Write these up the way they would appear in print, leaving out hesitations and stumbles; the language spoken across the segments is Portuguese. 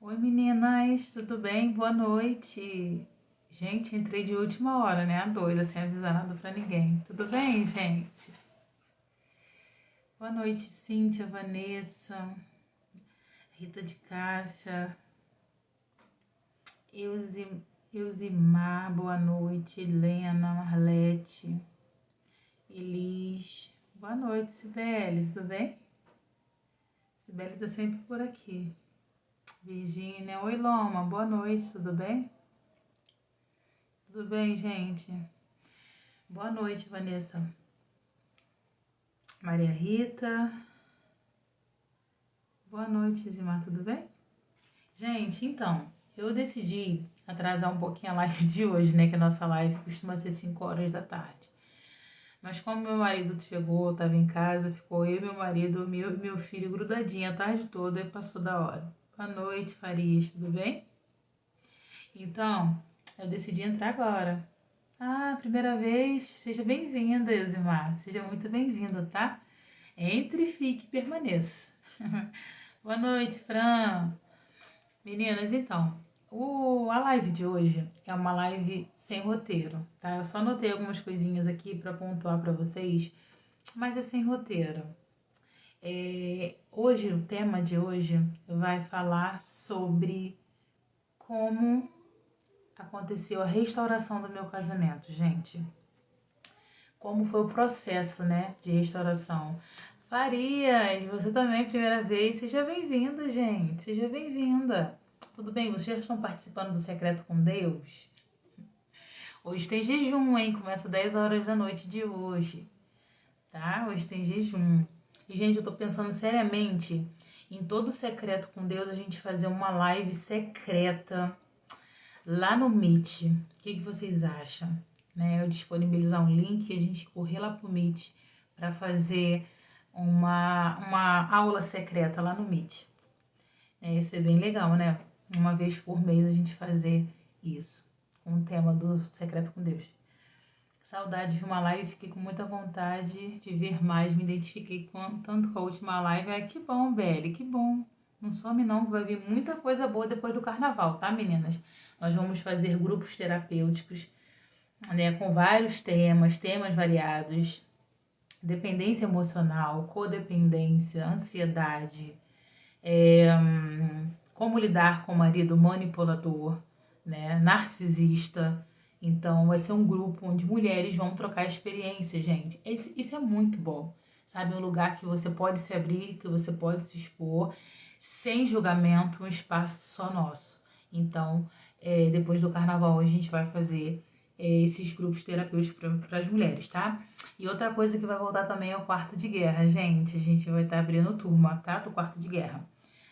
Oi meninas, tudo bem? Boa noite. Gente, entrei de última hora, né? A doida, sem avisar nada pra ninguém. Tudo bem, gente? Boa noite, Cíntia, Vanessa, Rita de Cássia, Eusimar, boa noite, Helena, Marlete, Elis. Boa noite, Sibeli, tudo bem? Sibeli tá sempre por aqui. Virgínia, oi Loma, boa noite, tudo bem? Tudo bem, gente? Boa noite, Vanessa. Maria Rita. Boa noite, Zimar, tudo bem? Gente, então, eu decidi atrasar um pouquinho a live de hoje, né? Que a nossa live costuma ser 5 horas da tarde. Mas como meu marido chegou, estava em casa, ficou eu, meu marido, meu filho grudadinho a tarde toda e passou da hora. Boa noite, Farias, tudo bem? Então, eu decidi entrar agora. Ah, primeira vez, seja bem-vinda, Eusimar. Seja muito bem-vinda, tá? Entre, fique e permaneça. Boa noite, Fran. Meninas, então, a live de hoje é uma live sem roteiro, tá? Eu só anotei algumas coisinhas aqui para pontuar para vocês, mas é sem roteiro. Hoje, o tema de hoje vai falar sobre como aconteceu a restauração do meu casamento, gente. Como foi o processo, né, de restauração. Farias, você também, primeira vez, seja bem-vinda, gente, seja bem-vinda. Tudo bem, vocês já estão participando do Secreto com Deus? Hoje tem jejum, hein, começa 10 horas da noite de hoje, tá? Hoje tem jejum. E, gente, eu tô pensando seriamente em todo o Secreto com Deus a gente fazer uma live secreta lá no Meet. O que vocês acham? Né? Eu disponibilizar um link e a gente correr lá pro Meet para fazer uma aula secreta lá no Meet. Ia ser bem legal, né? Uma vez por mês a gente fazer isso, com o tema do Secreto com Deus. Saudade de uma live, fiquei com muita vontade de ver mais, me identifiquei tanto com a última live. Ai, que bom, Belle, que bom. Não some não, vai vir muita coisa boa depois do carnaval, tá, meninas? Nós vamos fazer grupos terapêuticos, né, com vários temas variados. Dependência emocional, codependência, ansiedade, como lidar com o marido manipulador, né, narcisista. Então vai ser um grupo onde mulheres vão trocar experiências, gente. Isso é muito bom, sabe? Um lugar que você pode se abrir, que você pode se expor, sem julgamento, um espaço só nosso. Então, depois do carnaval a gente vai fazer esses grupos terapêuticos para as mulheres, tá? E outra coisa que vai voltar também é o quarto de guerra, gente. A gente vai estar abrindo turma, tá? Do quarto de guerra.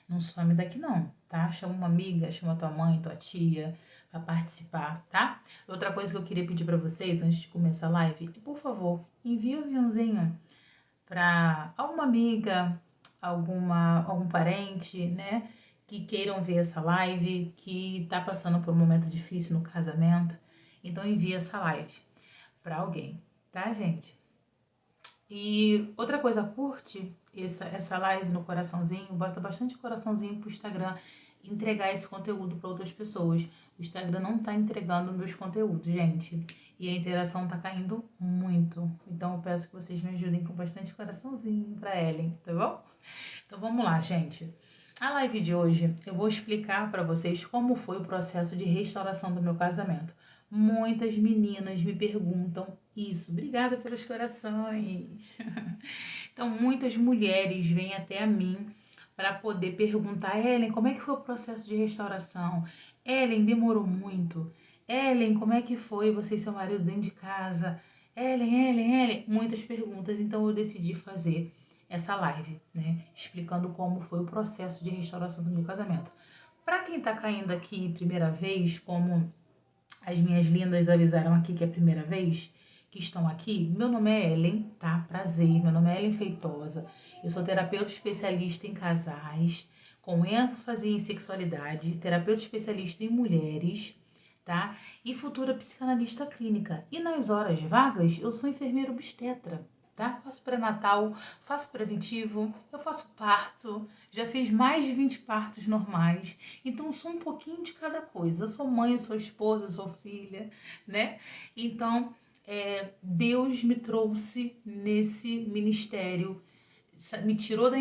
Não some daqui não, tá? Chama uma amiga, chama tua mãe, tua tia para participar, tá? Outra coisa que eu queria pedir para vocês antes de começar a live, por favor, envie um aviãozinho para alguma amiga, algum parente, né, que queiram ver essa live, que tá passando por um momento difícil no casamento. Então envie essa live para alguém, tá, gente? E outra coisa, curte essa live no coraçãozinho, bota bastante coraçãozinho pro Instagram entregar esse conteúdo para outras pessoas. O Instagram não tá entregando meus conteúdos, gente. E a interação tá caindo muito. Então eu peço que vocês me ajudem com bastante coraçãozinho pra Ellen, tá bom? Então vamos lá, gente. A live de hoje eu vou explicar para vocês como foi o processo de restauração do meu casamento. Muitas meninas me perguntam isso. Obrigada pelos corações. Então, muitas mulheres vêm até a mim para poder perguntar: Ellen, como é que foi o processo de restauração? Ellen, demorou muito? Ellen, como é que foi você e seu marido dentro de casa? Ellen, muitas perguntas. Então, eu decidi fazer essa live, né? Explicando como foi o processo de restauração do meu casamento. Para quem tá caindo aqui primeira vez, como as minhas lindas avisaram aqui que é a primeira vez que estão aqui, meu nome é Ellen, tá? Prazer, meu nome é Ellen Feitosa. Eu sou terapeuta especialista em casais, com ênfase em sexualidade, terapeuta especialista em mulheres, tá? E futura psicanalista clínica. E nas horas vagas, eu sou enfermeira obstetra, tá? Faço pré-natal, faço preventivo, eu faço parto, já fiz mais de 20 partos normais, então eu sou um pouquinho de cada coisa. Eu sou mãe, eu sou esposa, eu sou filha, né? Então, Deus me trouxe nesse ministério, me tirou da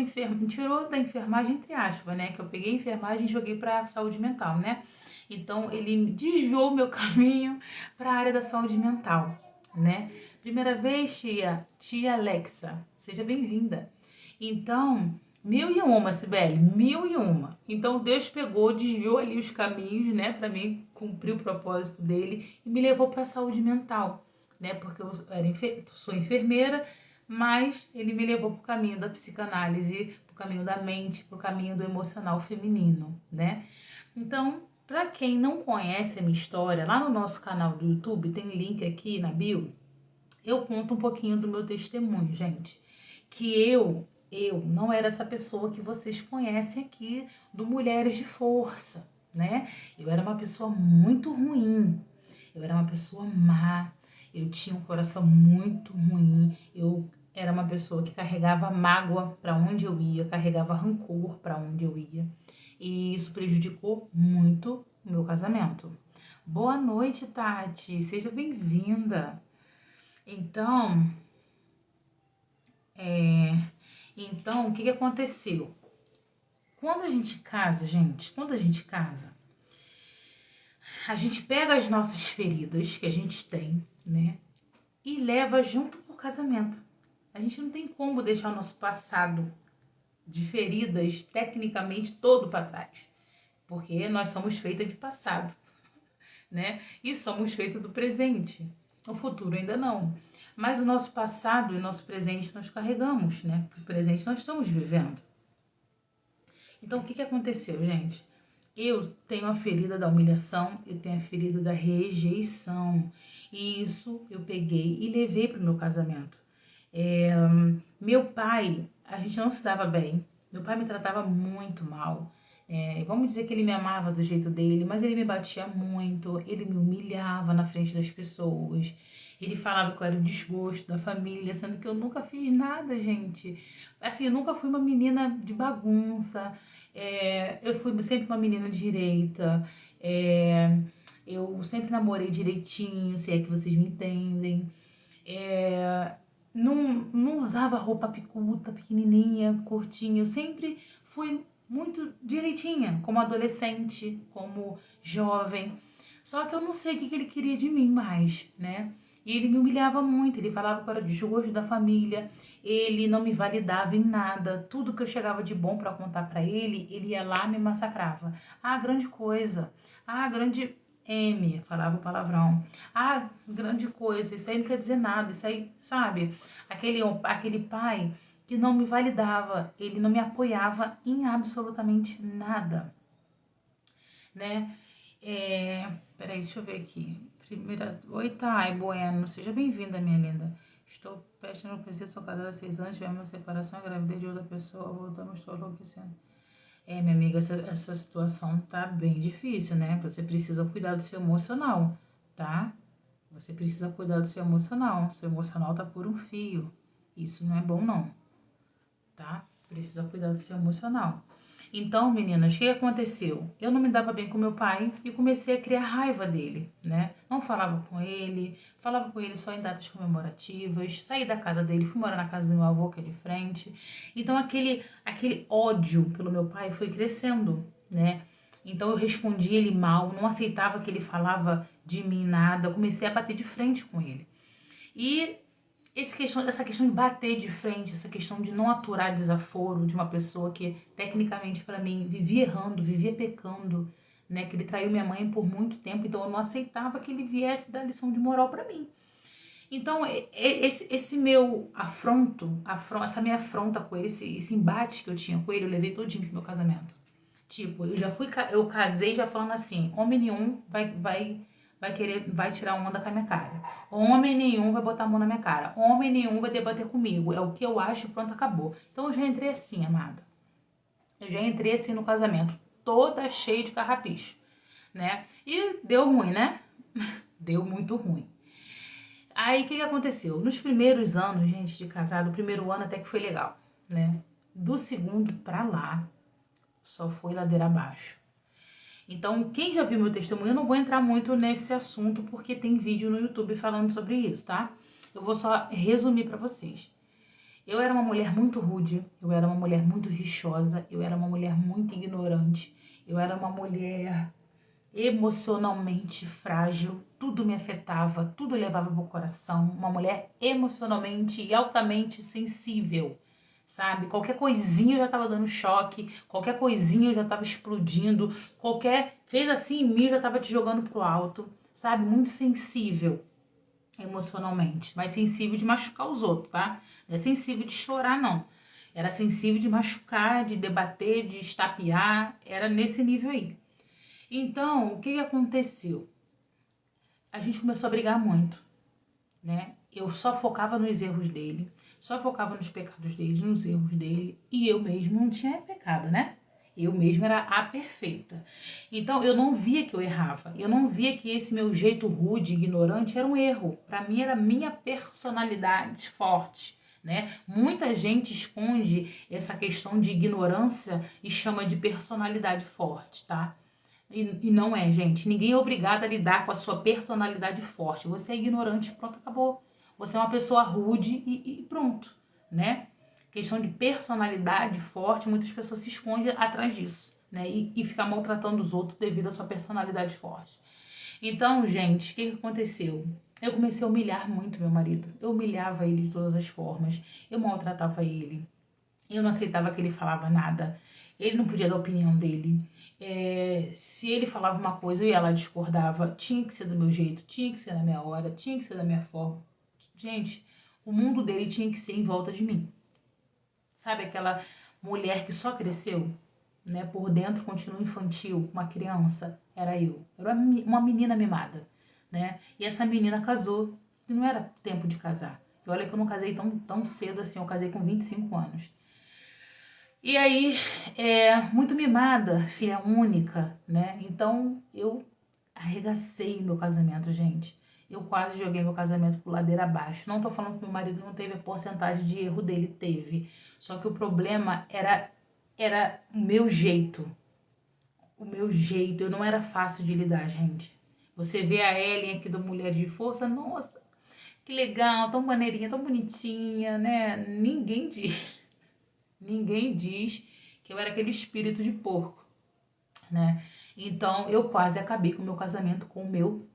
enfermagem, entre aspas, né? Que eu peguei a enfermagem e joguei para saúde mental, né? Então, ele desviou meu caminho para a área da saúde mental, né? Primeira vez, tia Alexa, seja bem-vinda. Então, mil e uma, Sibeli, mil e uma. Então, Deus pegou, desviou ali os caminhos, né? Para mim cumprir o propósito dele e me levou para a saúde mental, né? Porque eu sou enfermeira, mas ele me levou para o caminho da psicanálise, para o caminho da mente, para o caminho do emocional feminino, né? Então, para quem não conhece a minha história, lá no nosso canal do YouTube, tem link aqui na bio, eu conto um pouquinho do meu testemunho, gente. Que eu não era essa pessoa que vocês conhecem aqui do Mulheres de Força, né? Eu era uma pessoa muito ruim, eu era uma pessoa má, eu tinha um coração muito ruim, eu era uma pessoa que carregava mágoa para onde eu ia, carregava rancor para onde eu ia. E isso prejudicou muito o meu casamento. Boa noite, Tati. Seja bem-vinda. Então, o que aconteceu? Quando a gente casa, gente, a gente pega as nossas feridas que a gente tem, né, e leva junto pro casamento. A gente não tem como deixar o nosso passado de feridas, tecnicamente, todo para trás. Porque nós somos feitas de passado, né? E somos feitos do presente. O futuro ainda não. Mas o nosso passado e o nosso presente nós carregamos, né? O presente nós estamos vivendo. Então, o que aconteceu, gente? Eu tenho a ferida da humilhação, eu tenho a ferida da rejeição. E isso eu peguei e levei para o meu casamento. Meu pai, a gente não se dava bem. Meu pai me tratava muito mal. Vamos dizer que ele me amava do jeito dele, mas ele me batia muito, ele me humilhava na frente das pessoas. Ele falava que eu era o desgosto da família, sendo que eu nunca fiz nada, gente. Assim, eu nunca fui uma menina de bagunça. Eu fui sempre uma menina direita. Eu sempre namorei direitinho, se é que vocês me entendem. Não usava roupa picuta, pequenininha, curtinha. Eu sempre fui muito direitinha, como adolescente, como jovem. Só que eu não sei o que ele queria de mim mais, né? E ele me humilhava muito, ele falava que eu era desgosto da família, ele não me validava em nada. Tudo que eu chegava de bom para contar para ele, ele ia lá e me massacrava. Ah, grande coisa. Ah, grande M, falava o palavrão. Ah, grande coisa, isso aí não quer dizer nada, isso aí, sabe? Aquele pai que não me validava, ele não me apoiava em absolutamente nada, né? Peraí, deixa eu ver aqui. Oi, Thay, bueno, seja bem-vinda, minha linda. Estou prestes a conhecer, sou casada há 6 anos, tivemos uma separação, gravidez de outra pessoa, voltamos, estou enlouquecendo. Minha amiga, essa situação tá bem difícil, né? Você precisa cuidar do seu emocional, tá? Você precisa cuidar do seu emocional. Seu emocional tá por um fio. Isso não é bom, não, tá? Precisa cuidar do seu emocional. Então, meninas, o que aconteceu? Eu não me dava bem com meu pai e comecei a criar raiva dele, né? Não falava com ele só em datas comemorativas, saí da casa dele, fui morar na casa do meu avô, que é de frente. Então, aquele ódio pelo meu pai foi crescendo, né? Então, eu respondia ele mal, não aceitava que ele falava de mim nada, eu comecei a bater de frente com ele. E essa questão de bater de frente, essa questão de não aturar desaforo de uma pessoa que, tecnicamente, para mim, vivia errando, vivia pecando, né? Que ele traiu minha mãe por muito tempo, então eu não aceitava que ele viesse dar lição de moral para mim. Então, esse meu essa minha afronta com ele, esse embate que eu tinha com ele, eu levei todinho pro meu casamento. Tipo, eu casei já falando assim, homem nenhum vai tirar onda com a minha cara. Homem nenhum vai botar a mão na minha cara. Homem nenhum vai debater comigo. É o que eu acho e pronto, acabou. Então eu já entrei assim, amada. Eu já entrei assim no casamento, toda cheia de carrapicho, né? E deu ruim, né? Deu muito ruim. Aí, o que aconteceu? Nos primeiros anos, gente, de casado, o primeiro ano até que foi legal, né? Do segundo pra lá, só foi ladeira abaixo. Então, quem já viu meu testemunho, eu não vou entrar muito nesse assunto, porque tem vídeo no YouTube falando sobre isso, tá? Eu vou só resumir pra vocês. Eu era uma mulher muito rude, eu era uma mulher muito rixosa, eu era uma mulher muito ignorante, eu era uma mulher emocionalmente frágil, tudo me afetava, tudo levava pro coração, uma mulher emocionalmente e altamente sensível, sabe? Qualquer coisinha eu já tava dando choque, qualquer coisinha eu já tava explodindo, fez assim em mim eu já tava te jogando pro alto, sabe? Muito sensível emocionalmente, mas sensível de machucar os outros, tá? Não é sensível de chorar, não. Era sensível de machucar, de debater, de estapear, era nesse nível aí. Então, o que aconteceu? A gente começou a brigar muito, né? Eu só focava nos erros dele, só focava nos pecados dele, nos erros dele, e eu mesmo não tinha pecado, né? Eu mesma era a perfeita. Então, eu não via que eu errava. Eu não via que esse meu jeito rude, ignorante, era um erro. Para mim, era minha personalidade forte, né? Muita gente esconde essa questão de ignorância e chama de personalidade forte, tá? E não é, gente. Ninguém é obrigado a lidar com a sua personalidade forte. Você é ignorante, pronto, acabou. Você é uma pessoa rude e pronto, né? Questão de personalidade forte, muitas pessoas se escondem atrás disso, né? E ficar maltratando os outros devido à sua personalidade forte. Então, gente, o que aconteceu? Eu comecei a humilhar muito meu marido. Eu humilhava ele de todas as formas. Eu maltratava ele. Eu não aceitava que ele falava nada. Ele não podia dar a opinião dele. Se ele falava uma coisa, eu ia lá e discordava. Tinha que ser do meu jeito, tinha que ser na minha hora, tinha que ser da minha forma. Gente, o mundo dele tinha que ser em volta de mim. Sabe aquela mulher que só cresceu, né? Por dentro continua infantil, uma criança? Era eu. Era uma menina mimada, né? E essa menina casou. E não era tempo de casar. E olha que eu não casei tão cedo assim, eu casei com 25 anos. E aí, muito mimada, filha única, né? Então, eu arregacei meu casamento, gente. Eu quase joguei meu casamento por ladeira abaixo. Não tô falando que meu marido não teve a porcentagem de erro dele, teve. Só que o problema era o meu jeito. O meu jeito, eu não era fácil de lidar, gente. Você vê a Ellen aqui do Mulher de Força, nossa, que legal, tão maneirinha, tão bonitinha, né? Ninguém diz que eu era aquele espírito de porco, né? Então, eu quase acabei com o meu casamento com o meu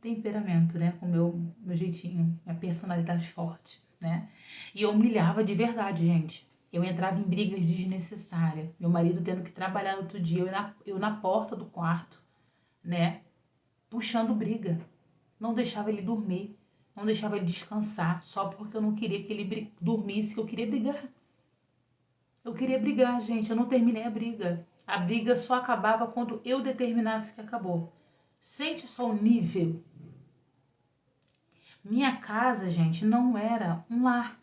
temperamento, né? Com o meu jeitinho, minha personalidade forte, né? E eu humilhava de verdade, gente. Eu entrava em brigas desnecessárias. Meu marido tendo que trabalhar no outro dia, eu na porta do quarto, né? Puxando briga. Não deixava ele dormir, não deixava ele descansar, só porque eu não queria que ele dormisse, que eu queria brigar. Eu queria brigar, gente, eu não terminei a briga. A briga só acabava quando eu determinasse que acabou. Sente só o nível. Minha casa, gente, não era um lar.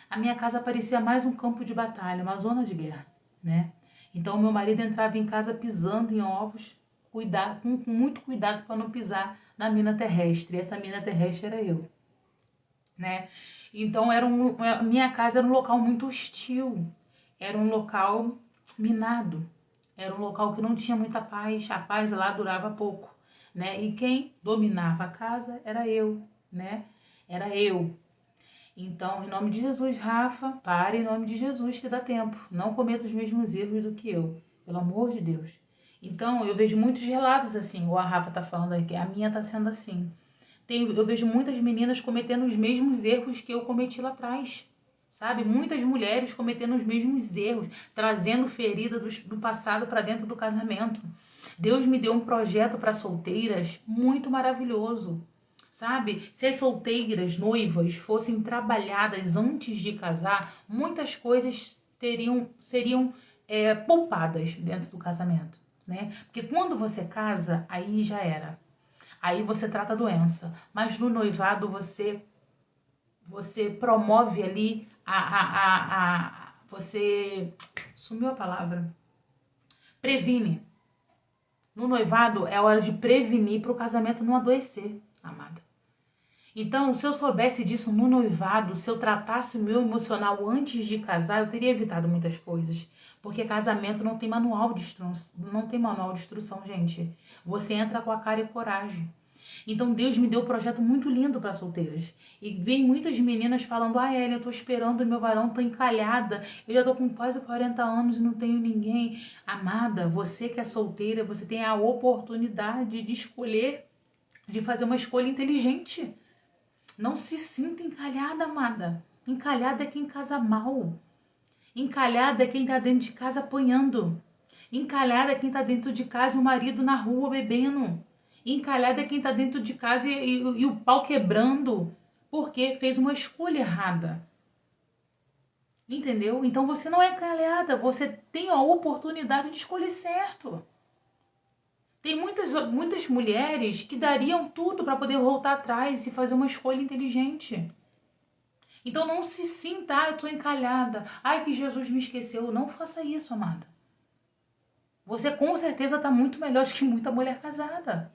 A minha casa parecia mais um campo de batalha, uma zona de guerra, né? Então, meu marido entrava em casa pisando em ovos, com muito cuidado para não pisar na mina terrestre. E essa mina terrestre era eu, né? Então, minha casa era um local muito hostil. Era um local minado. Era um local que não tinha muita paz. A paz lá durava pouco, né? E quem dominava a casa era eu, né? Era eu. Então, em nome de Jesus, Rafa, pare em nome de Jesus que dá tempo. Não cometa os mesmos erros do que eu. Pelo amor de Deus. Então, eu vejo muitos relatos assim, igual a Rafa tá falando aqui, a minha tá sendo assim. Eu vejo muitas meninas cometendo os mesmos erros que eu cometi lá atrás. Sabe? Muitas mulheres cometendo os mesmos erros, trazendo ferida do passado para dentro do casamento. Deus me deu um projeto para solteiras muito maravilhoso. Sabe? Se as solteiras, noivas, fossem trabalhadas antes de casar, muitas coisas seriam poupadas dentro do casamento, né? Porque quando você casa, aí já era. Aí você trata a doença. Mas no noivado você promove ali você sumiu a palavra. Previne. No noivado é hora de prevenir para o casamento não adoecer, amada. Então, se eu soubesse disso no noivado, se eu tratasse o meu emocional antes de casar, eu teria evitado muitas coisas. Porque casamento não tem manual de instrução, não tem manual de instrução, gente. Você entra com a cara e coragem. Então Deus me deu um projeto muito lindo para solteiras. E vem muitas meninas falando: "Ah, Ellen, eu tô esperando o meu varão, tô encalhada. Eu já tô com quase 40 anos e não tenho ninguém." Amada, você que é solteira, você tem a oportunidade de escolher, de fazer uma escolha inteligente. Não se sinta encalhada, amada. Encalhada é quem casa mal. Encalhada é quem tá dentro de casa apanhando. Encalhada é quem tá dentro de casa e o marido na rua bebendo. Encalhada é quem tá dentro de casa e o pau quebrando. Porque fez uma escolha errada. Entendeu? Então você não é encalhada. Você tem a oportunidade de escolher certo. Tem muitas mulheres que dariam tudo para poder voltar atrás e fazer uma escolha inteligente. Então não se sinta: "Ah, eu tô encalhada. Ai, que Jesus me esqueceu." Não faça isso, amada. Você com certeza está muito melhor do que muita mulher casada.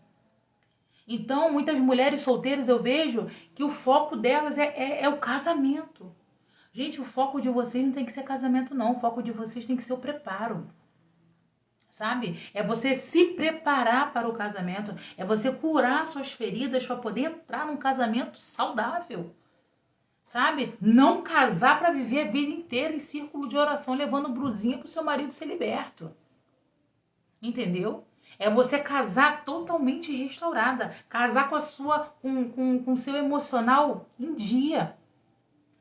Então, muitas mulheres solteiras eu vejo que o foco delas é o casamento. Gente, o foco de vocês não tem que ser casamento, não. O foco de vocês tem que ser o preparo. Sabe? É você se preparar para o casamento. É você curar suas feridas para poder entrar num casamento saudável. Sabe? Não casar para viver a vida inteira em círculo de oração, levando brusinha para o seu marido ser liberto. Entendeu? É você casar totalmente restaurada. Casar com a sua, com o seu emocional em dia.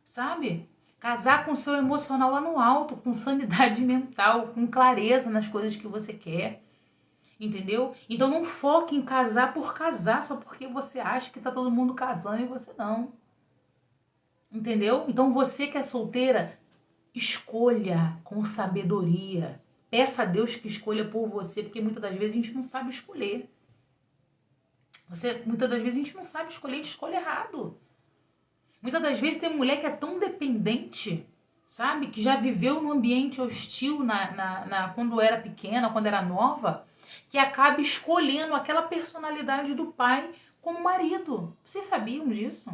Sabe? Casar com o seu emocional lá no alto, com sanidade mental, com clareza nas coisas que você quer. Entendeu? Então não foque em casar por casar, só porque você acha que tá todo mundo casando e você não. Entendeu? Então você que é solteira, escolha com sabedoria. Peça a Deus que escolha por você, porque muitas das vezes a gente não sabe escolher. Muitas das vezes a gente não sabe escolher, a gente escolhe errado. Muitas das vezes tem mulher que é tão dependente, sabe? Que já viveu num ambiente hostil quando era pequena, quando era nova, que acaba escolhendo aquela personalidade do pai como marido. Vocês sabiam disso?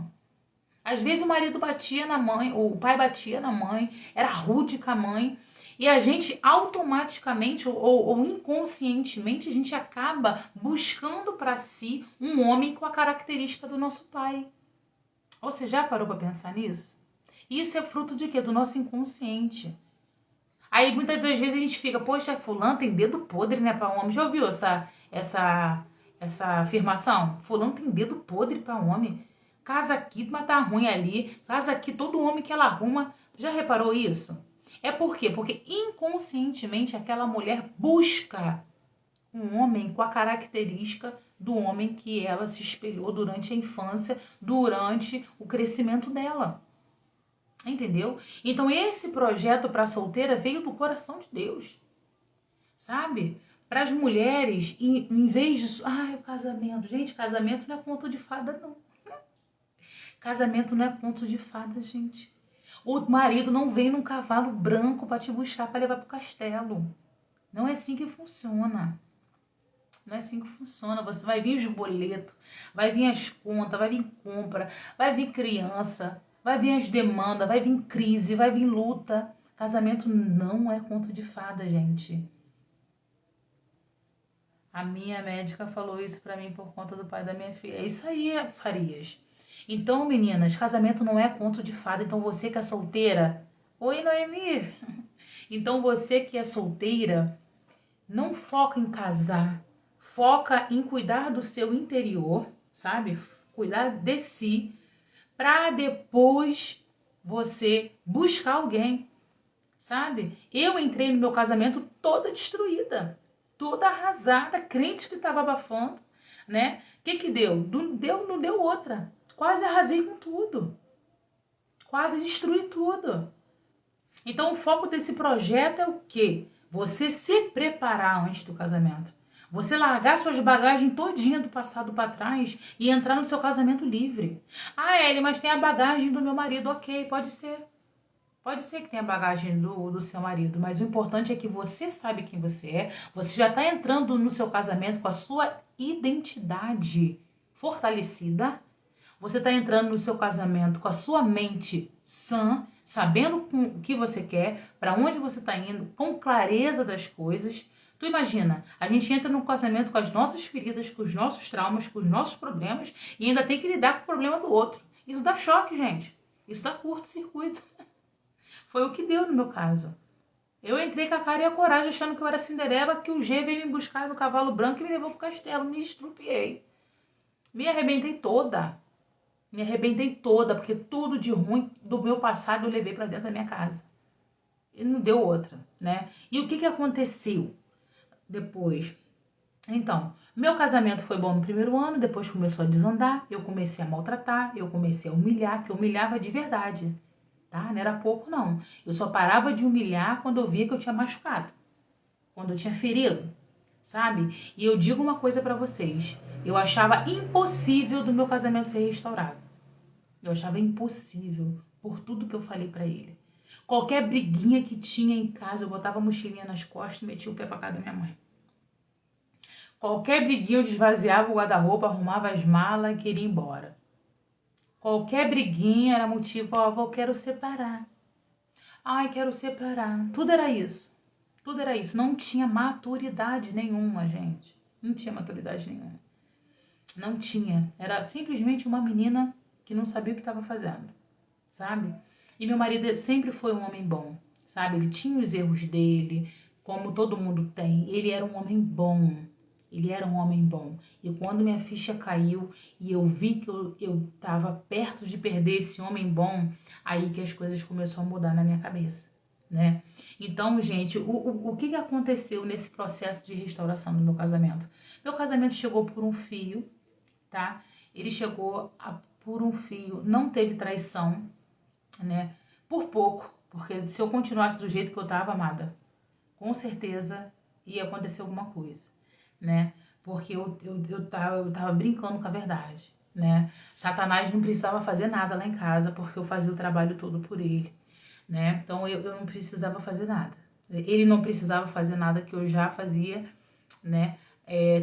Às vezes o marido batia na mãe, ou o pai batia na mãe, era rude com a mãe, e a gente automaticamente ou inconscientemente a gente acaba buscando para si um homem com a característica do nosso pai. Você já parou para pensar nisso? Isso é fruto de quê? Do nosso inconsciente. Aí muitas das vezes a gente fica: "Poxa, fulano tem dedo podre, né, para homem." Já ouviu essa afirmação? Fulano tem dedo podre para homem. Casa aqui, mas tá ruim ali. Casa aqui, todo homem que ela arruma. Já reparou isso? É por quê? Porque inconscientemente aquela mulher busca um homem com a característica do homem que ela se espelhou durante a infância, durante o crescimento dela. Entendeu? Então esse projeto para solteira veio do coração de Deus. Sabe? Para as mulheres, em vez de... o casamento. Gente, casamento não é conto de fada, não. Casamento não é conto de fada, gente. O marido não vem num cavalo branco para te buscar, para levar pro castelo. Não é assim que funciona. Não é assim que funciona. Você vai vir os boletos, vai vir as contas, vai vir compra, vai vir criança, vai vir as demandas, vai vir crise, vai vir luta. Casamento não é conto de fada, gente. A minha médica falou isso pra mim por conta do pai da minha filha. É isso aí, Farias. Então, meninas, casamento não é conto de fada. Então, você que é solteira... Oi, Noemi! Então, você que é solteira, não foca em casar. Foca em cuidar do seu interior, sabe? Cuidar de si, pra depois você buscar alguém, sabe? Eu entrei no meu casamento toda destruída, toda arrasada, crente que tava abafando, né? O que deu? Não deu outra. Quase arrasei com tudo. Quase destruí tudo. Então o foco desse projeto é o quê? Você se preparar antes do casamento. Você largar suas bagagens todinha do passado para trás e entrar no seu casamento livre. Ellie, mas tem a bagagem do meu marido. Ok, pode ser. Pode ser que tenha a bagagem do seu marido, mas o importante é que você sabe quem você é. Você já está entrando no seu casamento com a sua identidade fortalecida. Você está entrando no seu casamento com a sua mente sã, sabendo o que você quer, para onde você está indo, com clareza das coisas. Tu imagina, a gente entra no casamento com as nossas feridas, com os nossos traumas, com os nossos problemas e ainda tem que lidar com o problema do outro. Isso dá choque, gente. Isso dá curto-circuito. Foi o que deu no meu caso. Eu entrei com a cara e a coragem achando que eu era Cinderela, que o G veio me buscar no cavalo branco e me levou pro castelo. Me estrupiei. Me arrebentei toda. Me arrebentei toda, porque tudo de ruim do meu passado eu levei pra dentro da minha casa. E não deu outra, né? E o que aconteceu depois? Então, meu casamento foi bom no primeiro ano, depois começou a desandar, eu comecei a maltratar, eu comecei a humilhar, que eu humilhava de verdade, tá? Não era pouco, não. Eu só parava de humilhar quando eu via que eu tinha machucado, quando eu tinha ferido, sabe? E eu digo uma coisa pra vocês, eu achava impossível do meu casamento ser restaurado. Eu achava impossível, por tudo que eu falei pra ele. Qualquer briguinha que tinha em casa, eu botava a mochilinha nas costas e metia o pé pra casa da minha mãe. Qualquer briguinha eu desvaziava o guarda-roupa, arrumava as malas e queria ir embora. Qualquer briguinha era motivo, ó, eu quero separar. Ai, quero separar. Tudo era isso. Tudo era isso. Não tinha maturidade nenhuma, gente. Não tinha maturidade nenhuma. Não tinha. Era simplesmente uma menina que não sabia o que estava fazendo, sabe? E meu marido sempre foi um homem bom, sabe? Ele tinha os erros dele, como todo mundo tem. Ele era um homem bom. Ele era um homem bom. E quando minha ficha caiu e eu vi que eu tava perto de perder esse homem bom, aí que as coisas começaram a mudar na minha cabeça, né? Então, gente, o que aconteceu nesse processo de restauração do meu casamento? Meu casamento chegou por um fio, tá? Ele chegou por um fio, não teve traição, né? Por pouco, porque se eu continuasse do jeito que eu tava, amada, com certeza ia acontecer alguma coisa, né? Porque eu tava brincando com a verdade, né? Satanás não precisava fazer nada lá em casa, porque eu fazia o trabalho todo por ele, né? Então eu não precisava fazer nada. Ele não precisava fazer nada que eu já fazia, né?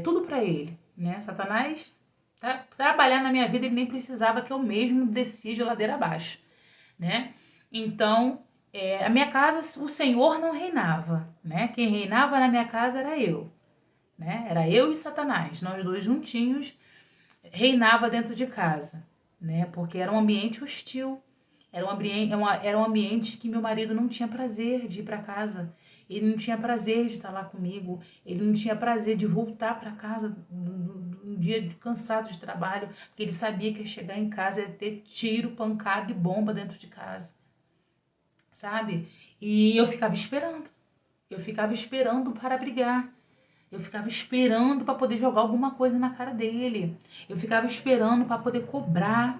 Tudo pra ele, né? Satanás trabalhar na minha vida, ele nem precisava que eu mesmo descia de ladeira abaixo, né? Então, a minha casa, o Senhor não reinava, né? Quem reinava na minha casa era eu, né? Era eu e Satanás, nós dois juntinhos reinava dentro de casa, né? Porque era um ambiente hostil, era um ambiente que meu marido não tinha prazer de ir para casa, ele não tinha prazer de estar lá comigo, ele não tinha prazer de voltar para casa um dia cansado de trabalho, porque ele sabia que ia chegar em casa e ia ter tiro, pancada e bomba dentro de casa, sabe? E eu ficava esperando para brigar. Eu ficava esperando para poder jogar alguma coisa na cara dele. Eu ficava esperando para poder cobrar,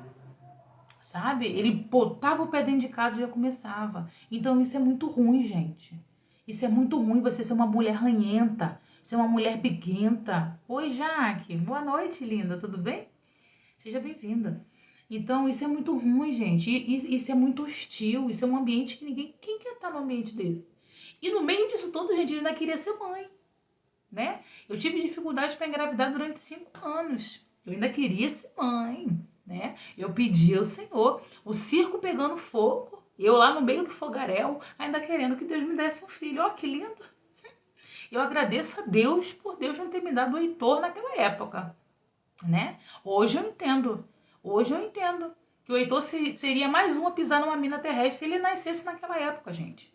sabe? Ele botava o pé dentro de casa e já começava. Então isso é muito ruim, gente. Isso é muito ruim, você ser uma mulher ranhenta, ser uma mulher biguenta. Oi, Jaque. Boa noite, linda. Tudo bem? Seja bem-vinda. Então isso é muito ruim, gente. Isso é muito hostil. Isso é um ambiente que ninguém... Quem quer estar no ambiente dele? E no meio disso todo, gente, ele ainda queria ser mãe, né? Eu tive dificuldade para engravidar durante 5 anos. Eu ainda queria ser mãe, né? Eu pedi ao Senhor, o circo pegando fogo, eu lá no meio do fogaréu, ainda querendo que Deus me desse um filho. Ó, que lindo! Eu agradeço a Deus por Deus não ter me dado o Heitor naquela época, né? Hoje eu entendo que o Heitor seria mais um a pisar numa mina terrestre se ele nascesse naquela época, gente.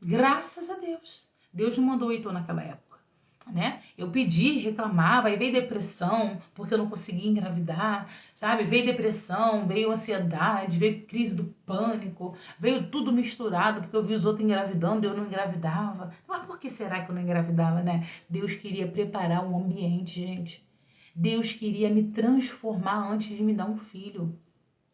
Graças a Deus. Deus não mandou o Heitor naquela época, né? Eu pedi, reclamava, aí veio depressão, porque eu não conseguia engravidar, sabe? Veio depressão, veio ansiedade, veio crise do pânico, veio tudo misturado, porque eu vi os outros engravidando e eu não engravidava. Mas por que será que eu não engravidava, né? Deus queria preparar um ambiente, gente. Deus queria me transformar antes de me dar um filho,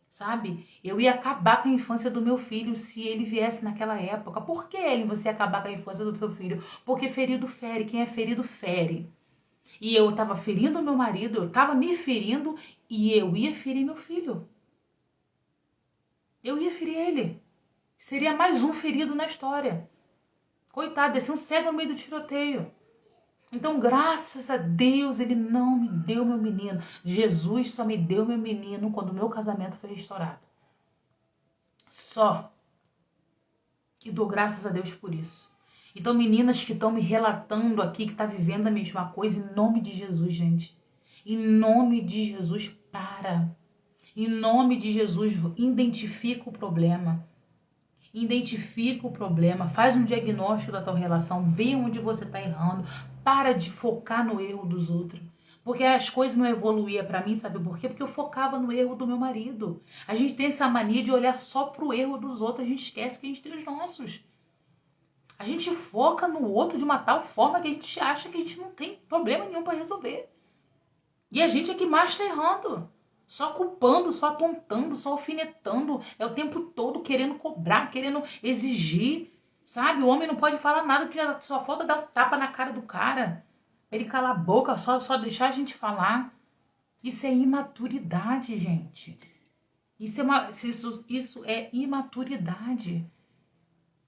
sabe? Eu ia acabar com a infância do meu filho se ele viesse naquela época. Por que, Ellen, você ia acabar com a infância do seu filho? Porque ferido fere, quem é ferido fere. E eu estava ferindo meu marido, eu estava me ferindo e eu ia ferir meu filho. Eu ia ferir ele. Seria mais um ferido na história. Coitado, ia ser um cego no meio do tiroteio. Então, graças a Deus, ele não me deu meu menino. Jesus só me deu meu menino quando o meu casamento foi restaurado. Só. E dou graças a Deus por isso. Então, meninas que estão me relatando aqui, que estão vivendo a mesma coisa, em nome de Jesus, gente. Em nome de Jesus, para. Em nome de Jesus, identifica o problema. Identifica o problema, faz um diagnóstico da tua relação, vê onde você está errando, para de focar no erro dos outros. Porque as coisas não evoluíam para mim, sabe por quê? Porque eu focava no erro do meu marido. A gente tem essa mania de olhar só pro erro dos outros, a gente esquece que a gente tem os nossos. A gente foca no outro de uma tal forma que a gente acha que a gente não tem problema nenhum para resolver. E a gente é que mais está errando. Só culpando, só apontando, só alfinetando. É o tempo todo querendo cobrar, querendo exigir. Sabe? O homem não pode falar nada, que só falta dar um tapa na cara do cara. Ele calar a boca, só deixar a gente falar. Isso é imaturidade, gente. Isso é imaturidade.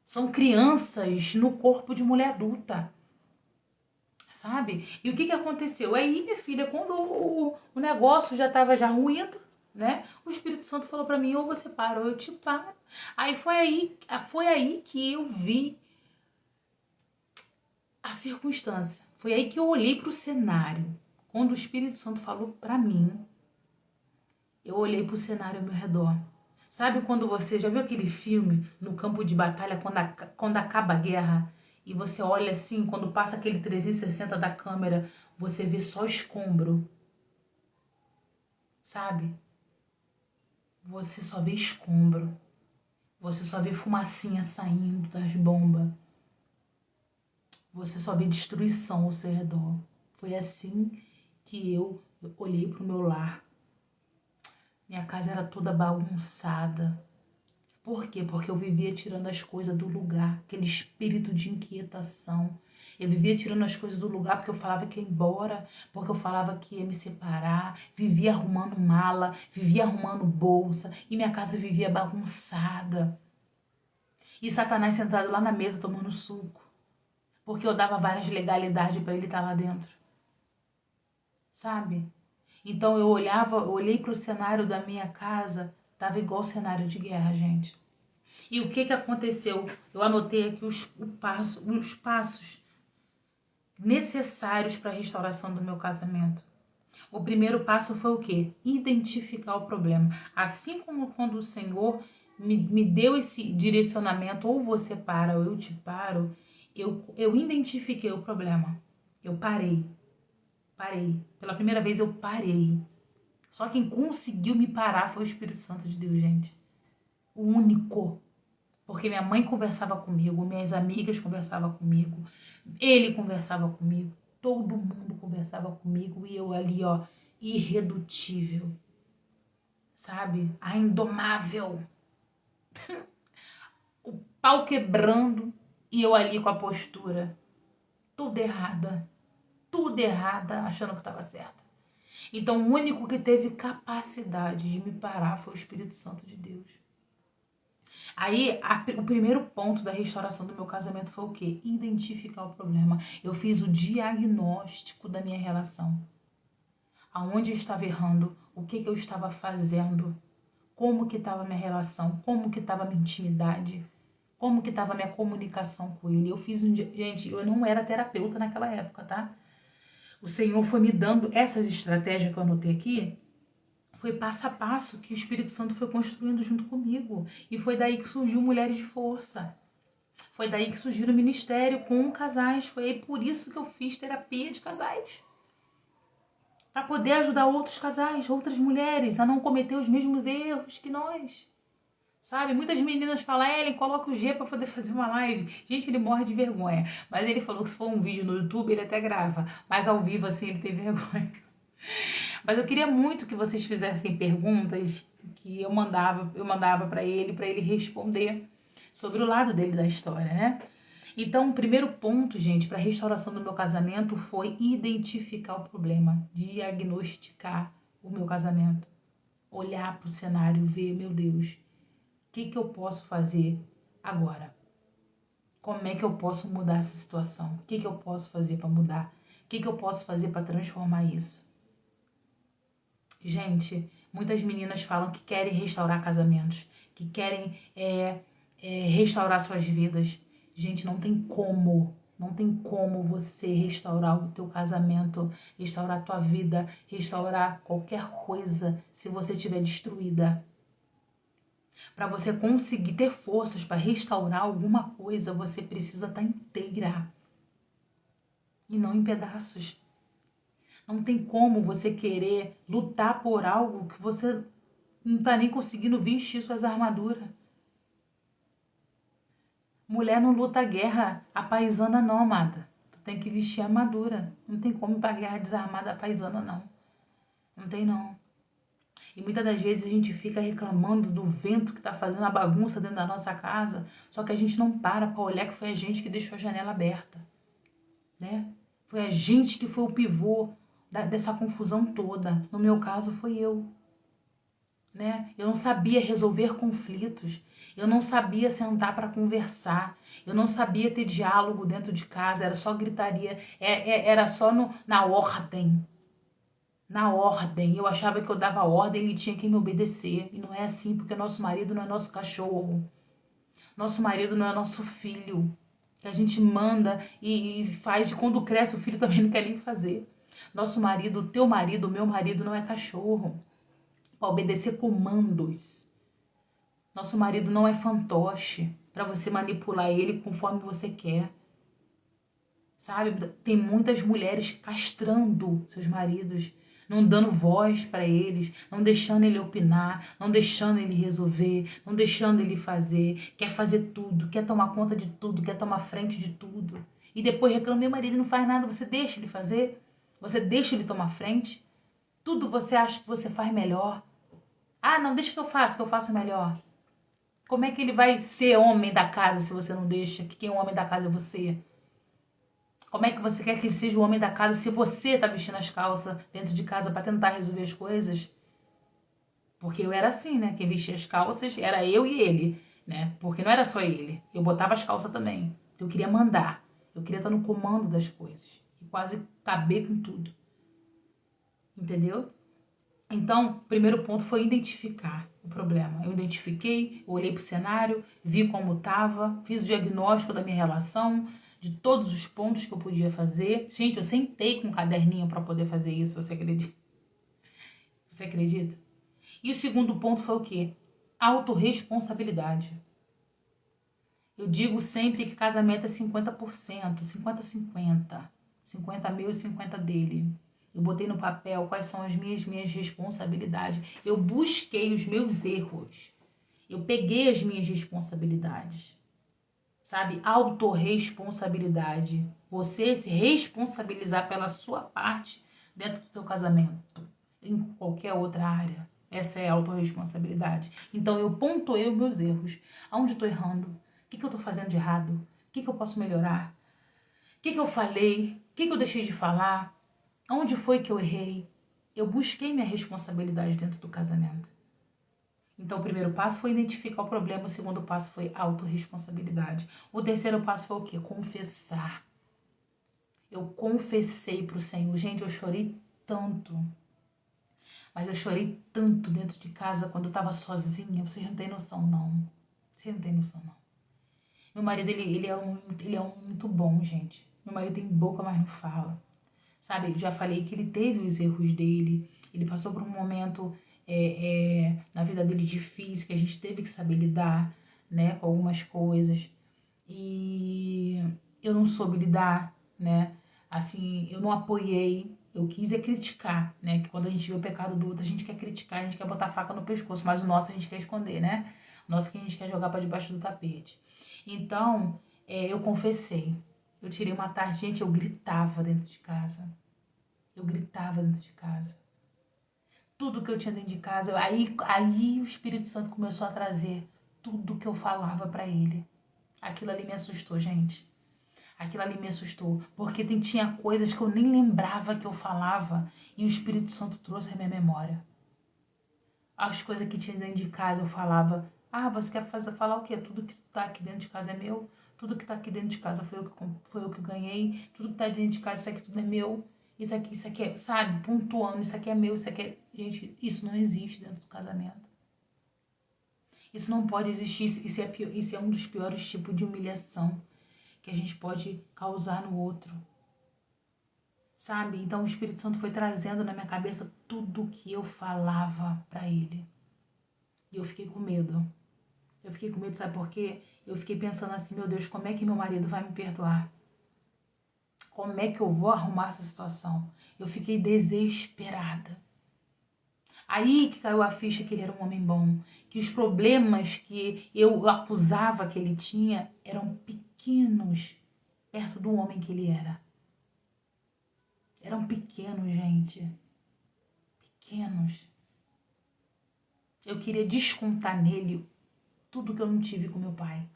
São crianças no corpo de mulher adulta. Sabe? E o que aconteceu? Aí, minha filha, quando o negócio já estava já ruindo, né? O Espírito Santo falou para mim, ou você para, ou eu te paro. Aí foi aí que eu vi a circunstância. Foi aí que eu olhei para o cenário. Quando o Espírito Santo falou para mim, eu olhei para o cenário ao meu redor. Sabe quando você já viu aquele filme no campo de batalha, quando acaba a guerra, e você olha assim, quando passa aquele 360 da câmera, você vê só escombro. Sabe? Você só vê escombro. Você só vê fumacinha saindo das bombas. Você só vê destruição ao seu redor. Foi assim que eu olhei para o meu lar. Minha casa era toda bagunçada. Por quê? Porque eu vivia tirando as coisas do lugar, aquele espírito de inquietação. Eu vivia tirando as coisas do lugar porque eu falava que ia embora, porque eu falava que ia me separar, vivia arrumando mala, vivia arrumando bolsa, e minha casa vivia bagunçada. E Satanás sentado lá na mesa tomando suco, porque eu dava várias legalidades para ele estar lá dentro. Sabe? Então eu olhei para o cenário da minha casa, tava igual cenário de guerra, gente. E o que aconteceu? Eu anotei aqui os passos necessários para a restauração do meu casamento. O primeiro passo foi o quê? Identificar o problema. Assim como quando o Senhor me deu esse direcionamento, ou você para ou eu te paro, eu identifiquei o problema. Eu parei. Pela primeira vez eu parei. Só quem conseguiu me parar foi o Espírito Santo de Deus, gente. O único. Porque minha mãe conversava comigo, minhas amigas conversavam comigo, ele conversava comigo, todo mundo conversava comigo e eu ali, ó, irredutível. Sabe? A indomável. O pau quebrando e eu ali com a postura. Tudo errada, achando que estava certa. Então, o único que teve capacidade de me parar foi o Espírito Santo de Deus. Aí, o primeiro ponto da restauração do meu casamento foi o quê? Identificar o problema. Eu fiz o diagnóstico da minha relação. Aonde eu estava errando, o que eu estava fazendo, como que estava a minha relação, como que estava a minha intimidade, como que estava a minha comunicação com ele. Eu fiz Gente, eu não era terapeuta naquela época, tá? O Senhor foi me dando essas estratégias que eu anotei aqui, foi passo a passo que o Espírito Santo foi construindo junto comigo. E foi daí que surgiu Mulheres de Força. Foi daí que surgiu o ministério com casais. Foi aí por isso que eu fiz terapia de casais. Para poder ajudar outros casais, outras mulheres a não cometer os mesmos erros que nós. Sabe? Muitas meninas falam, Ellen, coloca o G para poder fazer uma live. Gente, ele morre de vergonha. Mas ele falou que se for um vídeo no YouTube, ele até grava. Mas ao vivo, assim, ele tem vergonha. Mas eu queria muito que vocês fizessem perguntas que eu mandava para ele responder sobre o lado dele da história, né? Então, o primeiro ponto, gente, para a restauração do meu casamento foi identificar o problema, diagnosticar o meu casamento, olhar para o cenário, ver, meu Deus, o que eu posso fazer agora? Como é que eu posso mudar essa situação? O que eu posso fazer para mudar? O que eu posso fazer para transformar isso? Gente, muitas meninas falam que querem restaurar casamentos, que querem restaurar suas vidas. Gente, não tem como. Não tem como você restaurar o teu casamento, restaurar a tua vida, restaurar qualquer coisa se você estiver destruída. Para você conseguir ter forças para restaurar alguma coisa, você precisa estar inteira e não em pedaços. Não tem como você querer lutar por algo que você não está nem conseguindo vestir suas armaduras. Mulher não luta a guerra apaisana não, amada. Tu tem que vestir a armadura. Não tem como ir pra guerra desarmada apaisana não. Não tem não. E muitas das vezes a gente fica reclamando do vento que tá fazendo a bagunça dentro da nossa casa, só que a gente não para olhar que foi a gente que deixou a janela aberta, né? Foi a gente que foi o pivô dessa confusão toda. No meu caso foi eu, né? Eu não sabia resolver conflitos, eu não sabia sentar para conversar, eu não sabia ter diálogo dentro de casa, era só gritaria, era só na ordem. Na ordem, eu achava que eu dava ordem e ele tinha que me obedecer. E não é assim, porque nosso marido não é nosso cachorro. Nosso marido não é nosso filho. Que a gente manda e faz, e quando cresce o filho também não quer nem fazer. Nosso marido, o teu marido, o meu marido não é cachorro para obedecer comandos. Nosso marido não é fantoche para você manipular ele conforme você quer. Sabe? Tem muitas mulheres castrando seus maridos, não dando voz para eles, não deixando ele opinar, não deixando ele resolver, não deixando ele fazer, quer fazer tudo, quer tomar conta de tudo, quer tomar frente de tudo. E depois reclama, meu marido não faz nada, você deixa ele fazer? Você deixa ele tomar frente? Tudo você acha que você faz melhor? Ah, não, deixa que eu faço melhor. Como é que ele vai ser homem da casa se você não deixa? Que quem é o homem da casa é você? Como é que você quer que ele seja o homem da casa se você tá vestindo as calças dentro de casa para tentar resolver as coisas? Porque eu era assim, né? Quem vestia as calças era eu e ele, né? Porque não era só ele. Eu botava as calças também. Eu queria mandar. Eu queria estar no comando das coisas. E quase caber com tudo. Entendeu? Então, o primeiro ponto foi identificar o problema. Eu identifiquei, olhei para o cenário, vi como estava, fiz o diagnóstico da minha relação, de todos os pontos que eu podia fazer. Gente, eu sentei com um caderninho para poder fazer isso, você acredita? Você acredita? E o segundo ponto foi o quê? Autorresponsabilidade. Eu digo sempre que casamento é 50%, 50-50. 50 meu e 50 dele. Eu botei no papel quais são as minhas responsabilidades. Eu busquei os meus erros. Eu peguei as minhas responsabilidades. Sabe? Autorresponsabilidade. Você se responsabilizar pela sua parte dentro do teu casamento. Em qualquer outra área. Essa é a autorresponsabilidade. Então eu pontuei os meus erros. Aonde eu tô errando? O que eu tô fazendo de errado? O que eu posso melhorar? O que eu falei? O que eu deixei de falar? Onde foi que eu errei? Eu busquei minha responsabilidade dentro do casamento. Então, o primeiro passo foi identificar o problema, o segundo passo foi autorresponsabilidade. O terceiro passo foi o quê? Confessar. Eu confessei para o Senhor. Gente, eu chorei tanto. Mas eu chorei tanto dentro de casa quando eu estava sozinha. Vocês não têm noção, não. Vocês não têm noção, não. Meu marido, ele é muito bom, gente. Meu marido tem boca, mas não fala. Sabe, eu já falei que ele teve os erros dele, ele passou por um momento na vida dele difícil, que a gente teve que saber lidar, né, com algumas coisas. E eu não soube lidar, né, assim, eu não apoiei, eu quis criticar, né, que quando a gente vê o pecado do outro, a gente quer criticar, a gente quer botar a faca no pescoço, mas o nosso a gente quer esconder, né, o nosso que a gente quer jogar para debaixo do tapete. Então, eu confessei. Eu tirei uma tarde, gente, eu gritava dentro de casa. Eu gritava dentro de casa. Tudo que eu tinha dentro de casa, aí o Espírito Santo começou a trazer tudo que eu falava pra ele. Aquilo ali me assustou, gente. Aquilo ali me assustou, porque tinha coisas que eu nem lembrava que eu falava e o Espírito Santo trouxe à minha memória. As coisas que tinha dentro de casa eu falava, você quer falar o quê? Tudo que tá aqui dentro de casa é meu? Tudo que tá aqui dentro de casa foi eu que ganhei. Tudo que tá dentro de casa, isso aqui tudo é meu. Isso aqui é, sabe? Pontuando, isso aqui é meu, isso aqui é... Gente, isso não existe dentro do casamento. Isso não pode existir. Isso é um dos piores tipos de humilhação que a gente pode causar no outro. Sabe? Então o Espírito Santo foi trazendo na minha cabeça tudo que eu falava pra ele. E eu fiquei com medo. Eu fiquei com medo, sabe por quê? Eu fiquei pensando assim, meu Deus, como é que meu marido vai me perdoar? Como é que eu vou arrumar essa situação? Eu fiquei desesperada. Aí que caiu a ficha que ele era um homem bom, que os problemas que eu acusava que ele tinha eram pequenos perto do homem que ele era. Eram pequenos, gente. Pequenos. Eu queria descontar nele tudo que eu não tive com meu pai.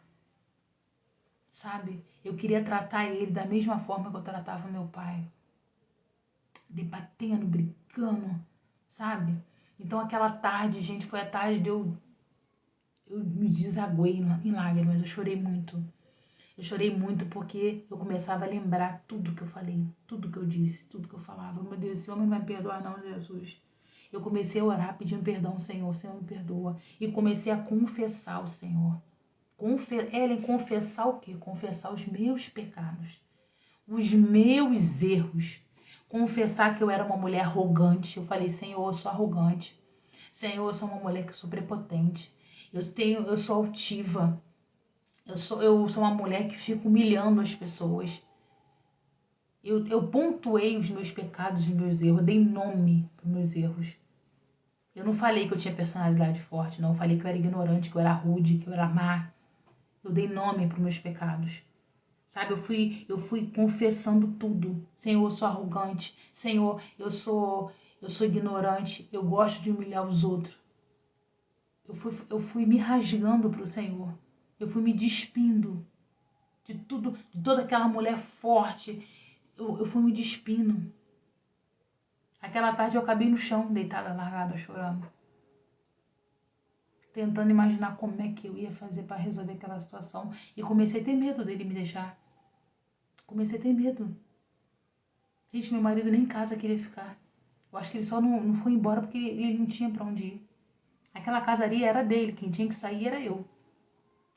Sabe? Eu queria tratar ele da mesma forma que eu tratava meu pai. Debatendo, brigando, sabe? Então aquela tarde, gente, foi a tarde de eu me desaguei em lágrimas, eu chorei muito. Eu chorei muito porque eu começava a lembrar tudo que eu falei, tudo que eu disse, tudo que eu falava. Meu Deus, esse homem não vai me perdoar não, Jesus. Eu comecei a orar pedindo perdão ao Senhor, Senhor me perdoa. E comecei a confessar ao Senhor. Confessar o quê? Confessar os meus pecados, os meus erros. Confessar que eu era uma mulher arrogante. Eu falei, Senhor, eu sou arrogante. Senhor, eu sou uma mulher que sou prepotente. Eu sou altiva. Eu sou uma mulher que fica humilhando as pessoas. Eu pontuei os meus pecados e os meus erros. Eu dei nome para os meus erros. Eu não falei que eu tinha personalidade forte, não. Eu falei que eu era ignorante, que eu era rude, que eu era má. Eu dei nome para os meus pecados. Sabe, eu fui confessando tudo. Senhor, eu sou arrogante. Senhor, eu sou ignorante. Eu gosto de humilhar os outros. Eu fui me rasgando para o Senhor. Eu fui me despindo de tudo, de toda aquela mulher forte. Eu fui me despindo. Aquela tarde eu acabei no chão, deitada, largada, chorando. Tentando imaginar como é que eu ia fazer para resolver aquela situação. E comecei a ter medo dele me deixar. Comecei a ter medo. Gente, meu marido nem em casa queria ficar. Eu acho que ele só não foi embora porque ele não tinha para onde ir. Aquela casa ali era dele, quem tinha que sair era eu.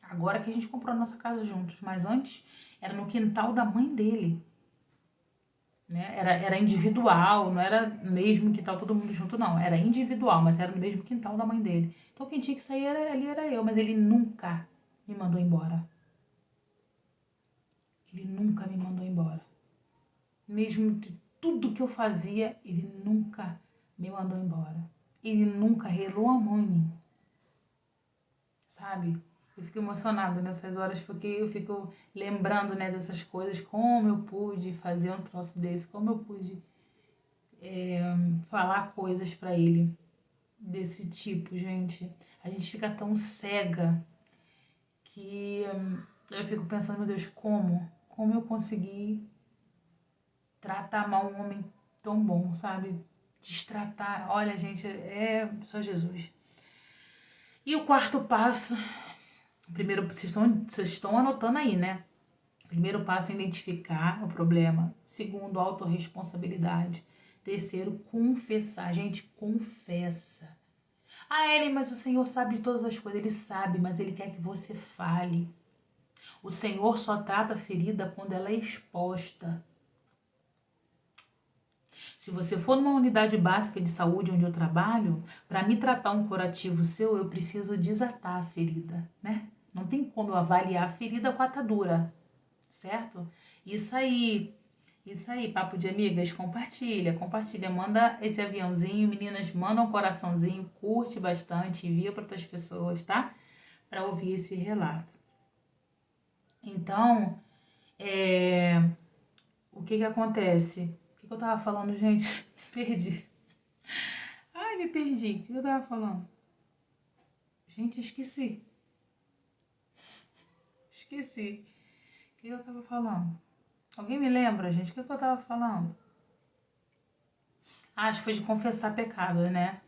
Agora que a gente comprou a nossa casa juntos, mas antes era no quintal da mãe dele. Né? Era individual, não era no mesmo quintal todo mundo junto, não. Era individual, mas era no mesmo quintal da mãe dele. Então quem tinha que sair ali era eu, mas ele nunca me mandou embora. Ele nunca me mandou embora. Mesmo de tudo que eu fazia, ele nunca me mandou embora. Ele nunca relou a mão em mim. Sabe? Eu fico emocionada nessas horas porque eu fico lembrando, né, dessas coisas, como eu pude fazer um troço desse, como eu pude falar coisas pra ele desse tipo, gente. A gente fica tão cega que eu fico pensando, meu Deus, como eu consegui tratar mal um homem tão bom, sabe? Destratar, olha, gente, é só Jesus. E o quarto passo, primeiro, vocês estão anotando aí, né? Primeiro passo é identificar o problema. Segundo, autorresponsabilidade. Terceiro, confessar. Gente, confessa. Ah, Ellen, mas o Senhor sabe de todas as coisas. Ele sabe, mas Ele quer que você fale. O Senhor só trata a ferida quando ela é exposta. Se você for numa unidade básica de saúde onde eu trabalho, para me tratar um curativo seu, eu preciso desatar a ferida, né? Não tem como eu avaliar a ferida com a atadura, certo? Isso aí, papo de amigas, compartilha, manda esse aviãozinho, meninas, manda um coraçãozinho, curte bastante, envia para outras pessoas, tá? Para ouvir esse relato. Então, o que acontece? O que eu tava falando, gente? Perdi. Ai, me perdi. O que eu tava falando? Gente, esqueci. O que eu tava falando? Alguém me lembra, gente? O que eu tava falando? Acho que foi de confessar pecado, né?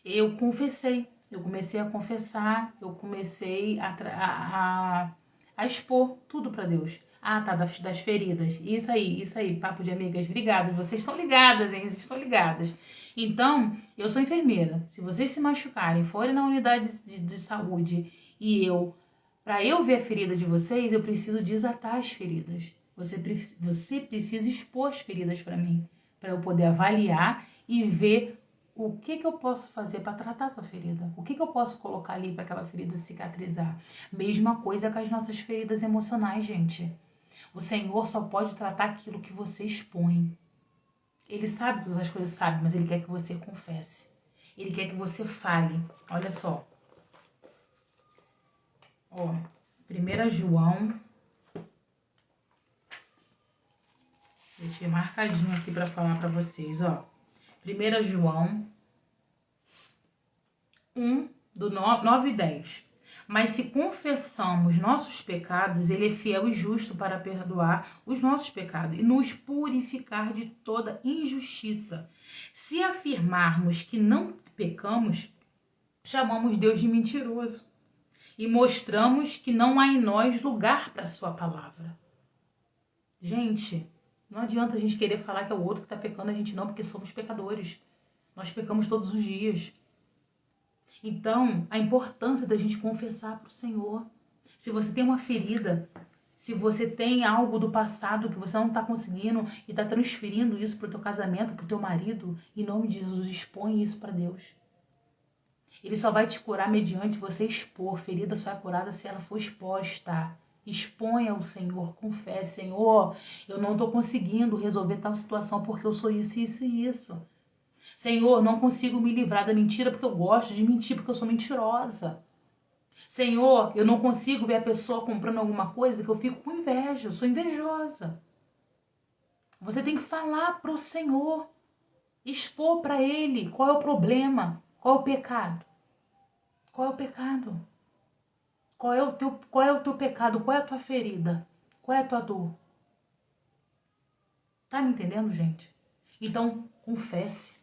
Eu confessei. Eu comecei a confessar. Eu comecei a a expor tudo para Deus. Ah, tá, das feridas. Isso aí, papo de amigas. Obrigada. Vocês estão ligadas, hein? Vocês estão ligadas. Então, eu sou enfermeira. Se vocês se machucarem, forem na unidade de saúde e para eu ver a ferida de vocês, eu preciso desatar as feridas. Você precisa expor as feridas para mim, para eu poder avaliar e ver o que eu posso fazer para tratar a tua ferida. O que eu posso colocar ali para aquela ferida cicatrizar. Mesma coisa com as nossas feridas emocionais, gente. O Senhor só pode tratar aquilo que você expõe. Ele sabe que as coisas sabe, mas Ele quer que você confesse. Ele quer que você fale. Olha só. Ó, 1 João. Deixei marcadinho aqui para falar para vocês, ó. 1 João 1, do 9 e 10. Mas se confessamos nossos pecados, Ele é fiel e justo para perdoar os nossos pecados e nos purificar de toda injustiça. Se afirmarmos que não pecamos, chamamos Deus de mentiroso e mostramos que não há em nós lugar para a sua palavra. Gente, não adianta a gente querer falar que é o outro que está pecando, a gente não, porque somos pecadores. Nós pecamos todos os dias. Então, a importância da gente confessar para o Senhor. Se você tem uma ferida, se você tem algo do passado que você não está conseguindo e está transferindo isso para o teu casamento, para o teu marido, em nome de Jesus, expõe isso para Deus. Ele só vai te curar mediante você expor. Ferida só é curada se ela for exposta. Exponha ao Senhor, confesse, Senhor, eu não estou conseguindo resolver tal situação porque eu sou isso, isso e isso. Senhor, não consigo me livrar da mentira porque eu gosto de mentir, porque eu sou mentirosa. Senhor, eu não consigo ver a pessoa comprando alguma coisa que eu fico com inveja, eu sou invejosa. Você tem que falar para o Senhor, expor para Ele qual é o problema, qual é o pecado. Qual é o pecado? Qual é o teu pecado? Qual é a tua ferida? Qual é a tua dor? Tá me entendendo, gente? Então, confesse.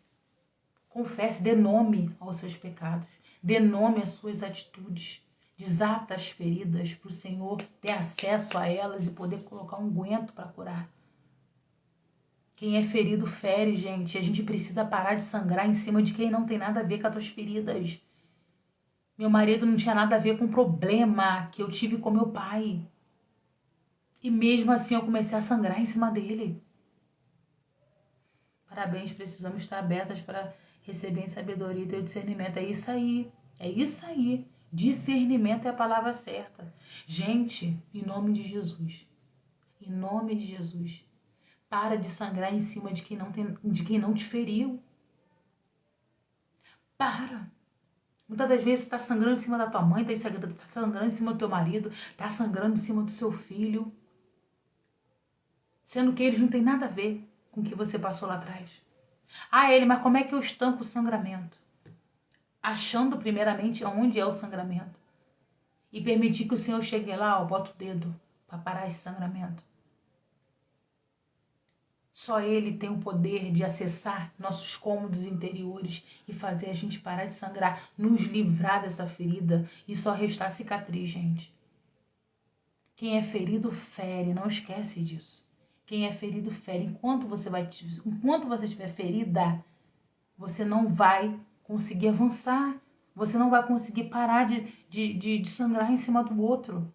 Confesse, dê nome aos seus pecados. Dê nome às suas atitudes. Desata as feridas para o Senhor ter acesso a elas e poder colocar um unguento para curar. Quem é ferido fere, gente. A gente precisa parar de sangrar em cima de quem não tem nada a ver com as tuas feridas. Meu marido não tinha nada a ver com o problema que eu tive com meu pai. E mesmo assim eu comecei a sangrar em cima dele. Parabéns, precisamos estar abertas para receber sabedoria e ter discernimento. É isso aí. É isso aí. Discernimento é a palavra certa. Gente, em nome de Jesus. Em nome de Jesus. Para de sangrar em cima de quem não te feriu. Para. Muitas das vezes está sangrando em cima da tua mãe, está sangrando em cima do teu marido, está sangrando em cima do seu filho. Sendo que eles não têm nada a ver com o que você passou lá atrás. Ah, mas como é que eu estanco o sangramento? Achando primeiramente onde é o sangramento. E permitir que o Senhor chegue lá, ó, bota o dedo para parar esse sangramento. Só Ele tem o poder de acessar nossos cômodos interiores e fazer a gente parar de sangrar, nos livrar dessa ferida e só restar cicatriz, gente. Quem é ferido, fere, não esquece disso. Quem é ferido, fere. Enquanto você estiver ferida, você não vai conseguir avançar. Você não vai conseguir parar de sangrar em cima do outro.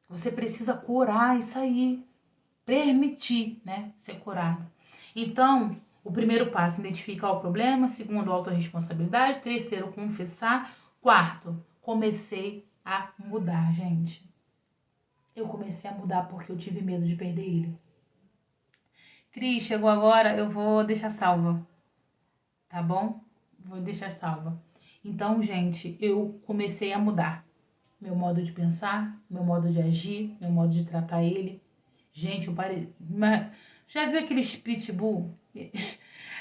Você precisa curar isso aí. Permitir, né, ser curado. Então, o primeiro passo, identificar o problema. Segundo, autorresponsabilidade. Terceiro, confessar. Quarto, comecei a mudar, gente. Eu comecei a mudar porque eu tive medo de perder ele. Cris, chegou agora, eu vou deixar salva. Tá bom? Vou deixar salva. Então, gente, eu comecei a mudar. Meu modo de pensar, meu modo de agir, meu modo de tratar ele. Gente, eu parei... Já viu aqueles pitbull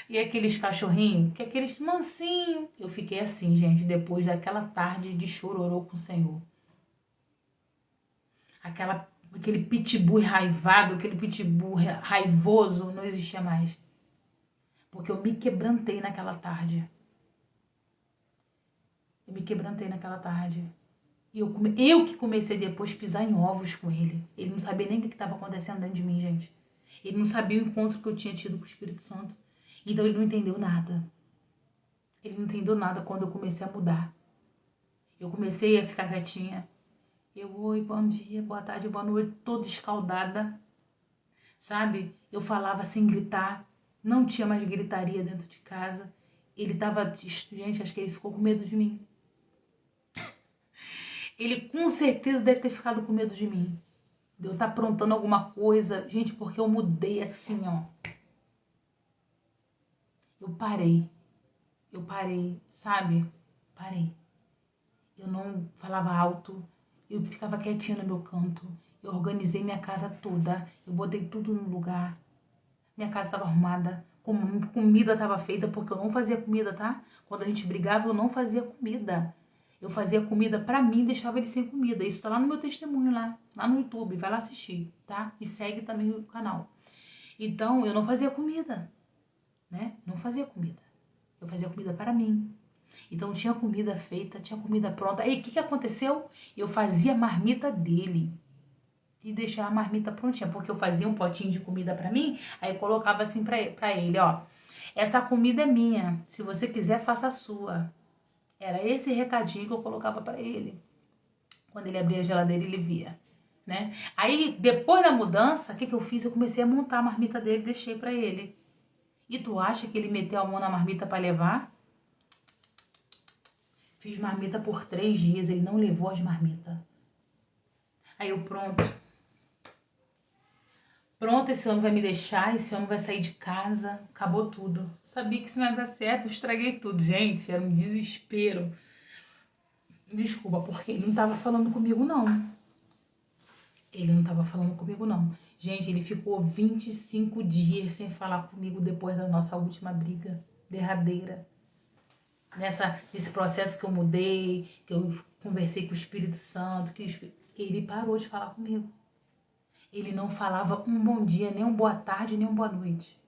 e aqueles cachorrinhos? Que aqueles mansinhos. Eu fiquei assim, gente, depois daquela tarde de chororô com o Senhor. Aquele pitbull raivado, aquele pitbull raivoso não existia mais. Porque eu me quebrantei naquela tarde. Eu que comecei depois a pisar em ovos com ele. Ele não sabia nem o que estava acontecendo dentro de mim, gente. Ele não sabia o encontro que eu tinha tido com o Espírito Santo. Então ele não entendeu nada. Ele não entendeu nada quando eu comecei a mudar. Eu comecei a ficar quietinha. Oi, bom dia, boa tarde, boa noite, toda escaldada. Sabe? Eu falava sem gritar. Não tinha mais gritaria dentro de casa. Ele tava... Gente, acho que ele ficou com medo de mim. Ele com certeza deve ter ficado com medo de mim. De eu estar aprontando alguma coisa. Gente, porque eu mudei assim, ó. Eu parei, sabe? Parei. Eu não falava alto. Eu ficava quietinha no meu canto. Eu organizei minha casa toda. Eu botei tudo no lugar. Minha casa estava arrumada. Comida estava feita, porque eu não fazia comida, tá? Quando a gente brigava, eu não fazia comida. Eu fazia comida pra mim e deixava ele sem comida. Isso tá lá no meu testemunho, lá no YouTube. Vai lá assistir, tá? E segue também o canal. Então, eu não fazia comida, né? Não fazia comida. Eu fazia comida para mim. Então, tinha comida feita, tinha comida pronta. Aí, o que aconteceu? Eu fazia a marmita dele. E deixava a marmita prontinha. Porque eu fazia um potinho de comida pra mim, aí eu colocava assim pra ele, ó. Essa comida é minha. Se você quiser, faça a sua. Era esse recadinho que eu colocava pra ele. Quando ele abria a geladeira, ele via, né? Aí, depois da mudança, o que eu fiz? Eu comecei a montar a marmita dele e deixei pra ele. E tu acha que ele meteu a mão na marmita pra levar? Fiz marmita por 3 dias, ele não levou as marmitas. Aí eu, pronto, esse homem vai me deixar, esse homem vai sair de casa, acabou tudo. Sabia que isso não ia dar certo, eu estraguei tudo, gente, era um desespero. Desculpa, porque ele não tava falando comigo, não. Ele não tava falando comigo, não. Gente, ele ficou 25 dias sem falar comigo depois da nossa última briga derradeira. Nesse processo que eu mudei, que eu conversei com o Espírito Santo, ele parou de falar comigo. Ele não falava um bom dia, nem um boa tarde, nem um boa noite.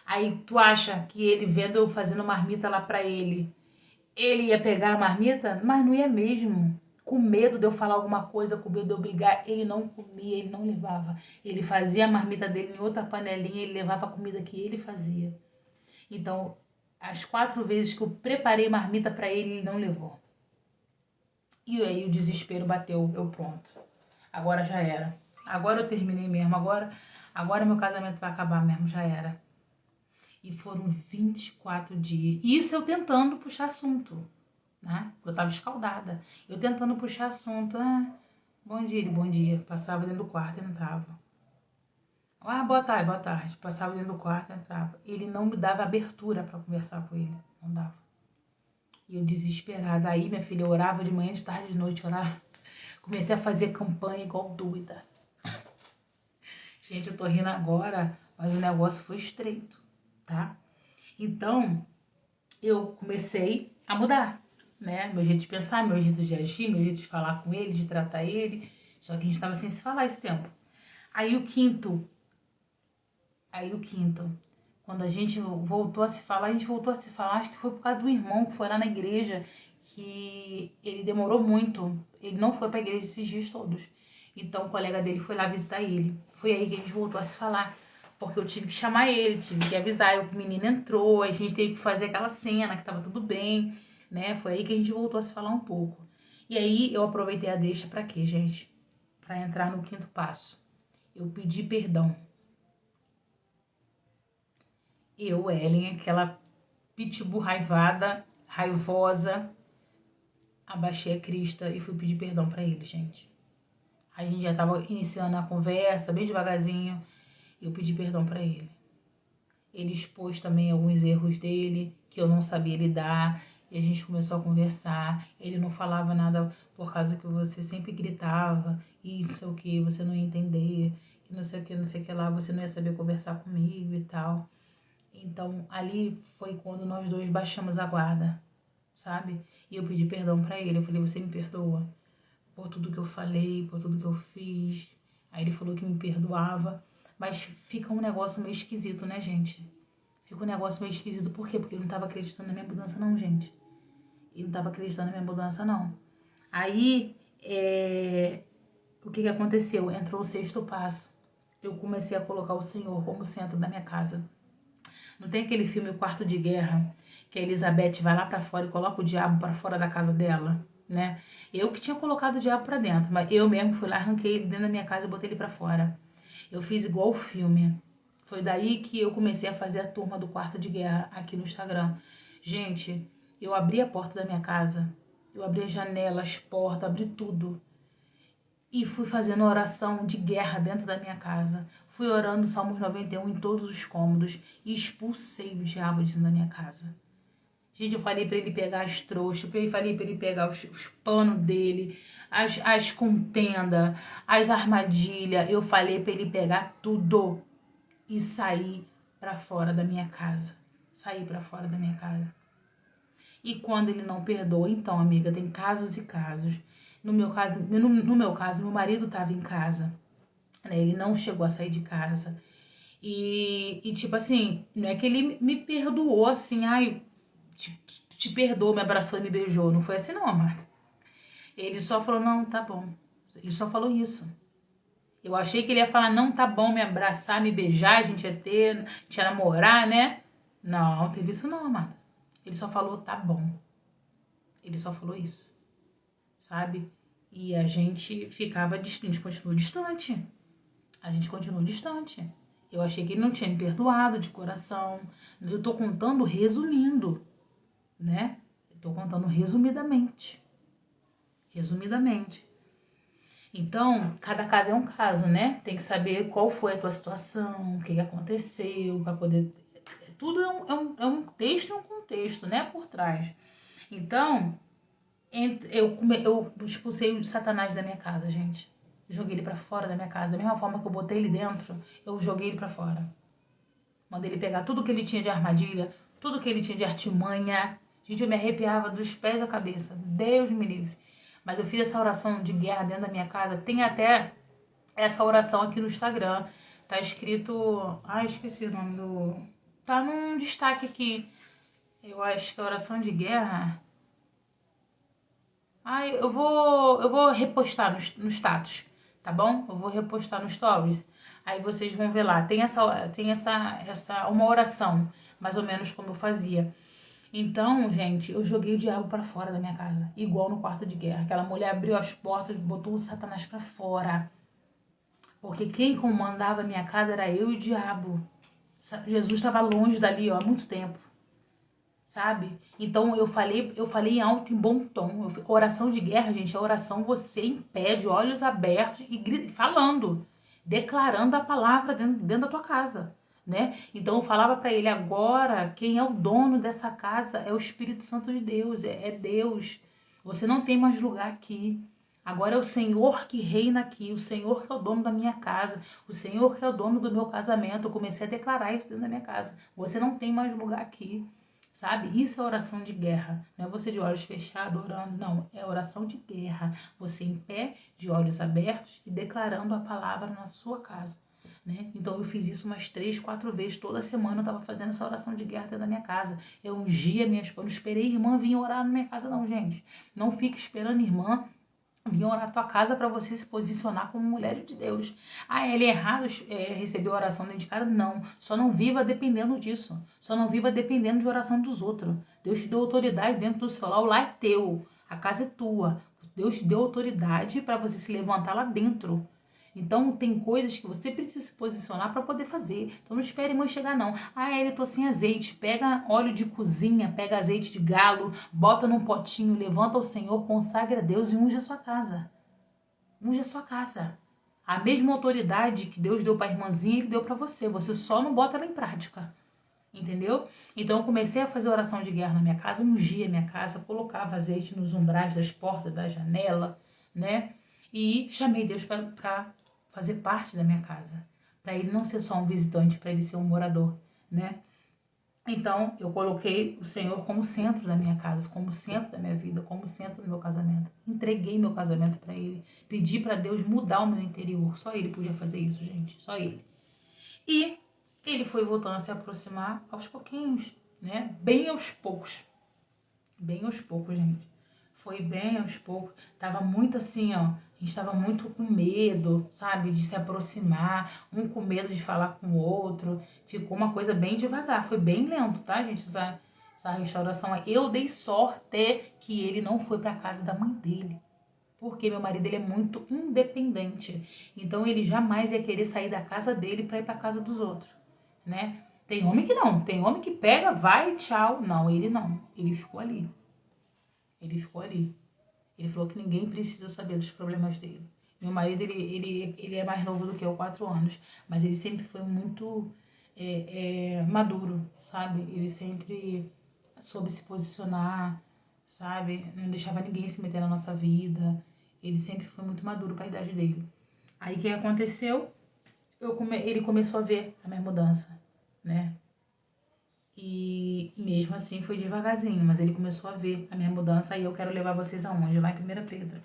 Aí tu acha que ele vendo eu fazendo marmita lá pra ele ia pegar a marmita? Mas não ia mesmo. Com medo de eu falar alguma coisa, com medo de eu brigar, ele não comia, ele não levava. Ele fazia a marmita dele em outra panelinha, ele levava a comida que ele fazia. Então, as 4 vezes que eu preparei marmita pra ele, ele não levou. E aí o desespero bateu, eu pronto. Agora já era. Agora eu terminei mesmo, agora meu casamento vai acabar mesmo, já era. E foram 24 dias. Isso eu tentando puxar assunto, né? Eu tava escaldada. Eu tentando puxar assunto. Bom dia, ele, bom dia. Passava dentro do quarto e entrava. Boa tarde, boa tarde. Passava dentro do quarto e entrava. Ele não me dava abertura pra conversar com ele. Não dava. E eu desesperada. Aí, minha filha, eu orava de manhã, de tarde, de noite, orava. Comecei a fazer campanha igual doida. Gente, eu tô rindo agora, mas o negócio foi estreito, tá? Então, eu comecei a mudar, né? Meu jeito de pensar, meu jeito de agir, meu jeito de falar com ele, de tratar ele. Só que a gente tava sem se falar esse tempo. Aí o quinto, quando a gente voltou a se falar, acho que foi por causa do irmão que foi lá na igreja, que ele demorou muito, ele não foi pra igreja esses dias todos. Então o colega dele foi lá visitar ele. Foi aí que a gente voltou a se falar. Porque eu tive que chamar ele, tive que avisar. O menino entrou, a gente teve que fazer aquela cena que tava tudo bem, né? Foi aí que a gente voltou a se falar um pouco. E aí eu aproveitei a deixa pra quê, gente? Pra entrar no 5º passo. Eu pedi perdão. Eu, Ellen, aquela pitbull raivosa, abaixei a crista e fui pedir perdão pra ele, gente. A gente já tava iniciando a conversa, bem devagarzinho. Eu pedi perdão pra ele. Ele expôs também alguns erros dele, que eu não sabia lidar. E a gente começou a conversar. Ele não falava nada por causa que você sempre gritava. E não sei o que, você não ia entender. E não sei o que lá, você não ia saber conversar comigo e tal. Então, ali foi quando nós dois baixamos a guarda, sabe? E eu pedi perdão pra ele. Eu falei, você me perdoa por tudo que eu falei, por tudo que eu fiz. Aí ele falou que me perdoava. Mas fica um negócio meio esquisito, né, gente? Fica um negócio meio esquisito. Por quê? Porque ele não tava acreditando na minha mudança, não, gente. Ele não tava acreditando na minha mudança, não. Aí, o que aconteceu? Entrou o sexto passo. Eu comecei a colocar o Senhor como centro da minha casa. Não tem aquele filme O Quarto de Guerra, que a Elizabeth vai lá pra fora e coloca o diabo pra fora da casa dela, né? Eu que tinha colocado o diabo pra dentro, mas eu mesmo fui lá, arranquei ele dentro da minha casa e botei ele pra fora. Eu fiz igual o filme. Foi daí que eu comecei a fazer a turma do Quarto de Guerra aqui no Instagram. Gente, eu abri a porta da minha casa, eu abri as janelas, as portas, abri tudo. E fui fazendo oração de guerra dentro da minha casa. Fui orando Salmos 91 em todos os cômodos e expulsei o diabo dentro da minha casa. Gente, eu falei para ele pegar as trouxas, eu falei para ele pegar os panos dele, as contendas, as armadilhas. Eu falei para ele pegar tudo e sair para fora da minha casa. Sair para fora da minha casa. E quando ele não perdoa, então, amiga, tem casos e casos. No meu caso, meu marido estava em casa, né? Ele não chegou a sair de casa. E tipo assim, não é que ele me perdoou assim, ai, te perdoou, me abraçou e me beijou. Não foi assim não, amada. Ele só falou, não, tá bom. Ele só falou isso. Eu achei que ele ia falar, não, tá bom, me abraçar, me beijar, a gente ia namorar, né? Não, teve isso não, amada. Ele só falou, tá bom. Ele só falou isso, sabe? E a gente ficava distante, a gente continuou distante. A gente continuou distante. Eu achei que ele não tinha me perdoado de coração. Eu tô contando resumindo, né? Eu tô contando resumidamente. Resumidamente. Então, cada caso é um caso, né? Tem que saber qual foi a tua situação, o que aconteceu, para poder... Tudo é um texto e um contexto, né? Por trás. Então, eu expulsei o Satanás da minha casa, gente. Joguei ele pra fora da minha casa. Da mesma forma que eu botei ele dentro, eu joguei ele pra fora. Mandei ele pegar tudo que ele tinha de armadilha, tudo que ele tinha de artimanha. Gente, eu me arrepiava dos pés à cabeça. Deus me livre. Mas eu fiz essa oração de guerra dentro da minha casa. Tem até essa oração aqui no Instagram. Tá escrito... Ai, esqueci o nome do... Tá num destaque aqui. Eu acho que é oração de guerra... Ai, eu vou repostar no status, tá bom? Eu vou repostar no stories. Aí vocês vão ver lá. Tem uma oração, mais ou menos como eu fazia. Então, gente, eu joguei o diabo pra fora da minha casa, igual no quarto de guerra. Aquela mulher abriu as portas, botou o Satanás pra fora. Porque quem comandava a minha casa era eu e o diabo. Jesus estava longe dali, ó, há muito tempo. Sabe? Então eu falei em alto e bom tom. Oração de guerra, gente, é oração você em pé, de olhos abertos e falando, declarando a palavra dentro da tua casa, né? Então eu falava para ele, agora quem é o dono dessa casa é o Espírito Santo de Deus, é Deus. Você não tem mais lugar aqui. Agora é o Senhor que reina aqui, o Senhor que é o dono da minha casa, o Senhor que é o dono do meu casamento. Eu comecei a declarar isso dentro da minha casa. Você não tem mais lugar aqui. Sabe? Isso é oração de guerra. Não é você de olhos fechados orando, não. É oração de guerra. Você em pé, de olhos abertos e declarando a palavra na sua casa. Né? Então eu fiz isso umas 3, 4 vezes. Toda semana eu estava fazendo essa oração de guerra dentro da minha casa. Eu ungia minha esposa. Não esperei irmã vir orar na minha casa, não, gente. Não fique esperando irmã vir orar na tua casa para você se posicionar como mulher de Deus. Ah, ele é errado receber oração dentro de casa? Não. Só não viva dependendo disso. Só não viva dependendo de oração dos outros. Deus te deu autoridade dentro do seu lar. O lar é teu. A casa é tua. Deus te deu autoridade para você se levantar lá dentro. Então, tem coisas que você precisa se posicionar para poder fazer. Então, não espere mãe chegar, não. Ah, ele tô sem azeite. Pega óleo de cozinha, pega azeite de galo, bota num potinho, levanta ao Senhor, consagra a Deus e unge a sua casa. Unge a sua casa. A mesma autoridade que Deus deu para a irmãzinha, Ele deu para você. Você só não bota ela em prática. Entendeu? Então, eu comecei a fazer oração de guerra na minha casa, ungia a minha casa, colocava azeite nos umbrais das portas, da janela, né? E chamei Deus para fazer parte da minha casa, para ele não ser só um visitante, para ele ser um morador, né? Então, eu coloquei o Senhor como centro da minha casa, como centro da minha vida, como centro do meu casamento. Entreguei meu casamento para ele, pedi para Deus mudar o meu interior. Só ele podia fazer isso, gente, só ele. E ele foi voltando a se aproximar aos pouquinhos, né? Bem aos poucos, gente. foi bem aos poucos. Tava muito assim, ó. A gente tava muito com medo, sabe? De se aproximar, um com medo de falar com o outro. Ficou uma coisa bem devagar, foi bem lento, tá, gente? Essa restauração aí. Eu dei sorte que ele não foi pra casa da mãe dele. Porque meu marido, ele é muito independente. Então ele jamais ia querer sair da casa dele pra ir pra casa dos outros, né? Tem homem que não. Tem homem que pega, vai, tchau. Não, ele não. Ele ficou ali. Ele ficou ali. Ele falou que ninguém precisa saber dos problemas dele. Meu marido, ele é mais novo do que eu, 4 anos. Mas ele sempre foi muito maduro, sabe? Ele sempre soube se posicionar, sabe? Não deixava ninguém se meter na nossa vida. Ele sempre foi muito maduro para a idade dele. Aí o que aconteceu? Ele começou a ver a minha mudança, né? E mesmo assim foi devagarzinho, mas ele começou a ver a minha mudança. Aí eu quero levar vocês aonde? Lá em 1 Pedro.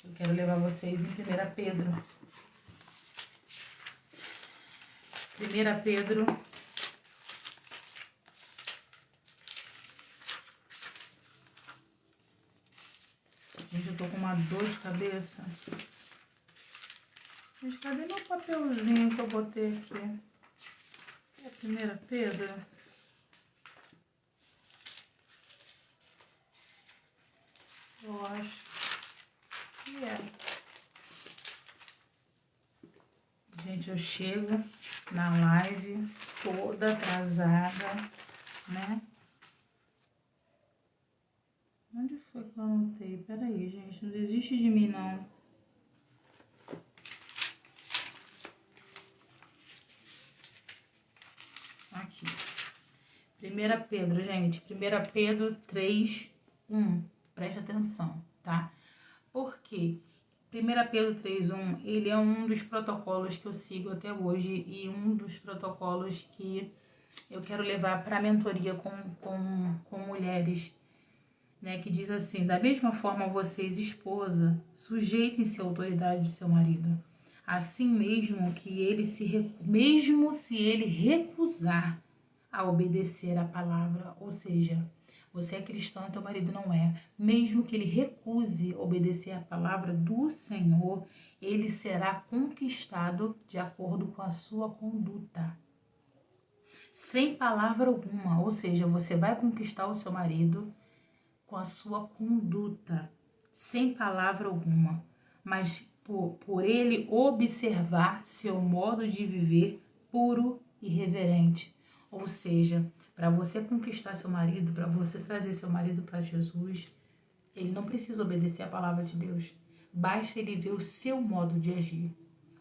Eu quero levar vocês em 1 Pedro. 1 Pedro. Gente, eu tô com uma dor de cabeça. Gente, cadê meu papelzinho que eu botei aqui? É 1 Pedro? Eu acho que é. Gente, eu chego na live toda atrasada, né? Onde foi que eu anotei? Peraí, gente, não desiste de mim, não. Aqui. 1 Pedro, gente. 1 Pedro 3:1. Preste atenção, tá? Por quê? 1 Pedro 3:1, ele é um dos protocolos que eu sigo até hoje e um dos protocolos que eu quero levar para a mentoria com mulheres, né? Que diz assim: da mesma forma, vocês, esposa, sujeitem-se à autoridade do seu marido. Assim mesmo que mesmo se ele recusar a obedecer a palavra, ou seja, você é cristão e teu marido não é. Mesmo que ele recuse obedecer a palavra do Senhor, ele será conquistado de acordo com a sua conduta. Sem palavra alguma, ou seja, você vai conquistar o seu marido com a sua conduta, sem palavra alguma, mas por ele observar seu modo de viver puro e reverente. Ou seja, para você conquistar seu marido, para você trazer seu marido para Jesus, ele não precisa obedecer a palavra de Deus. Basta ele ver o seu modo de agir,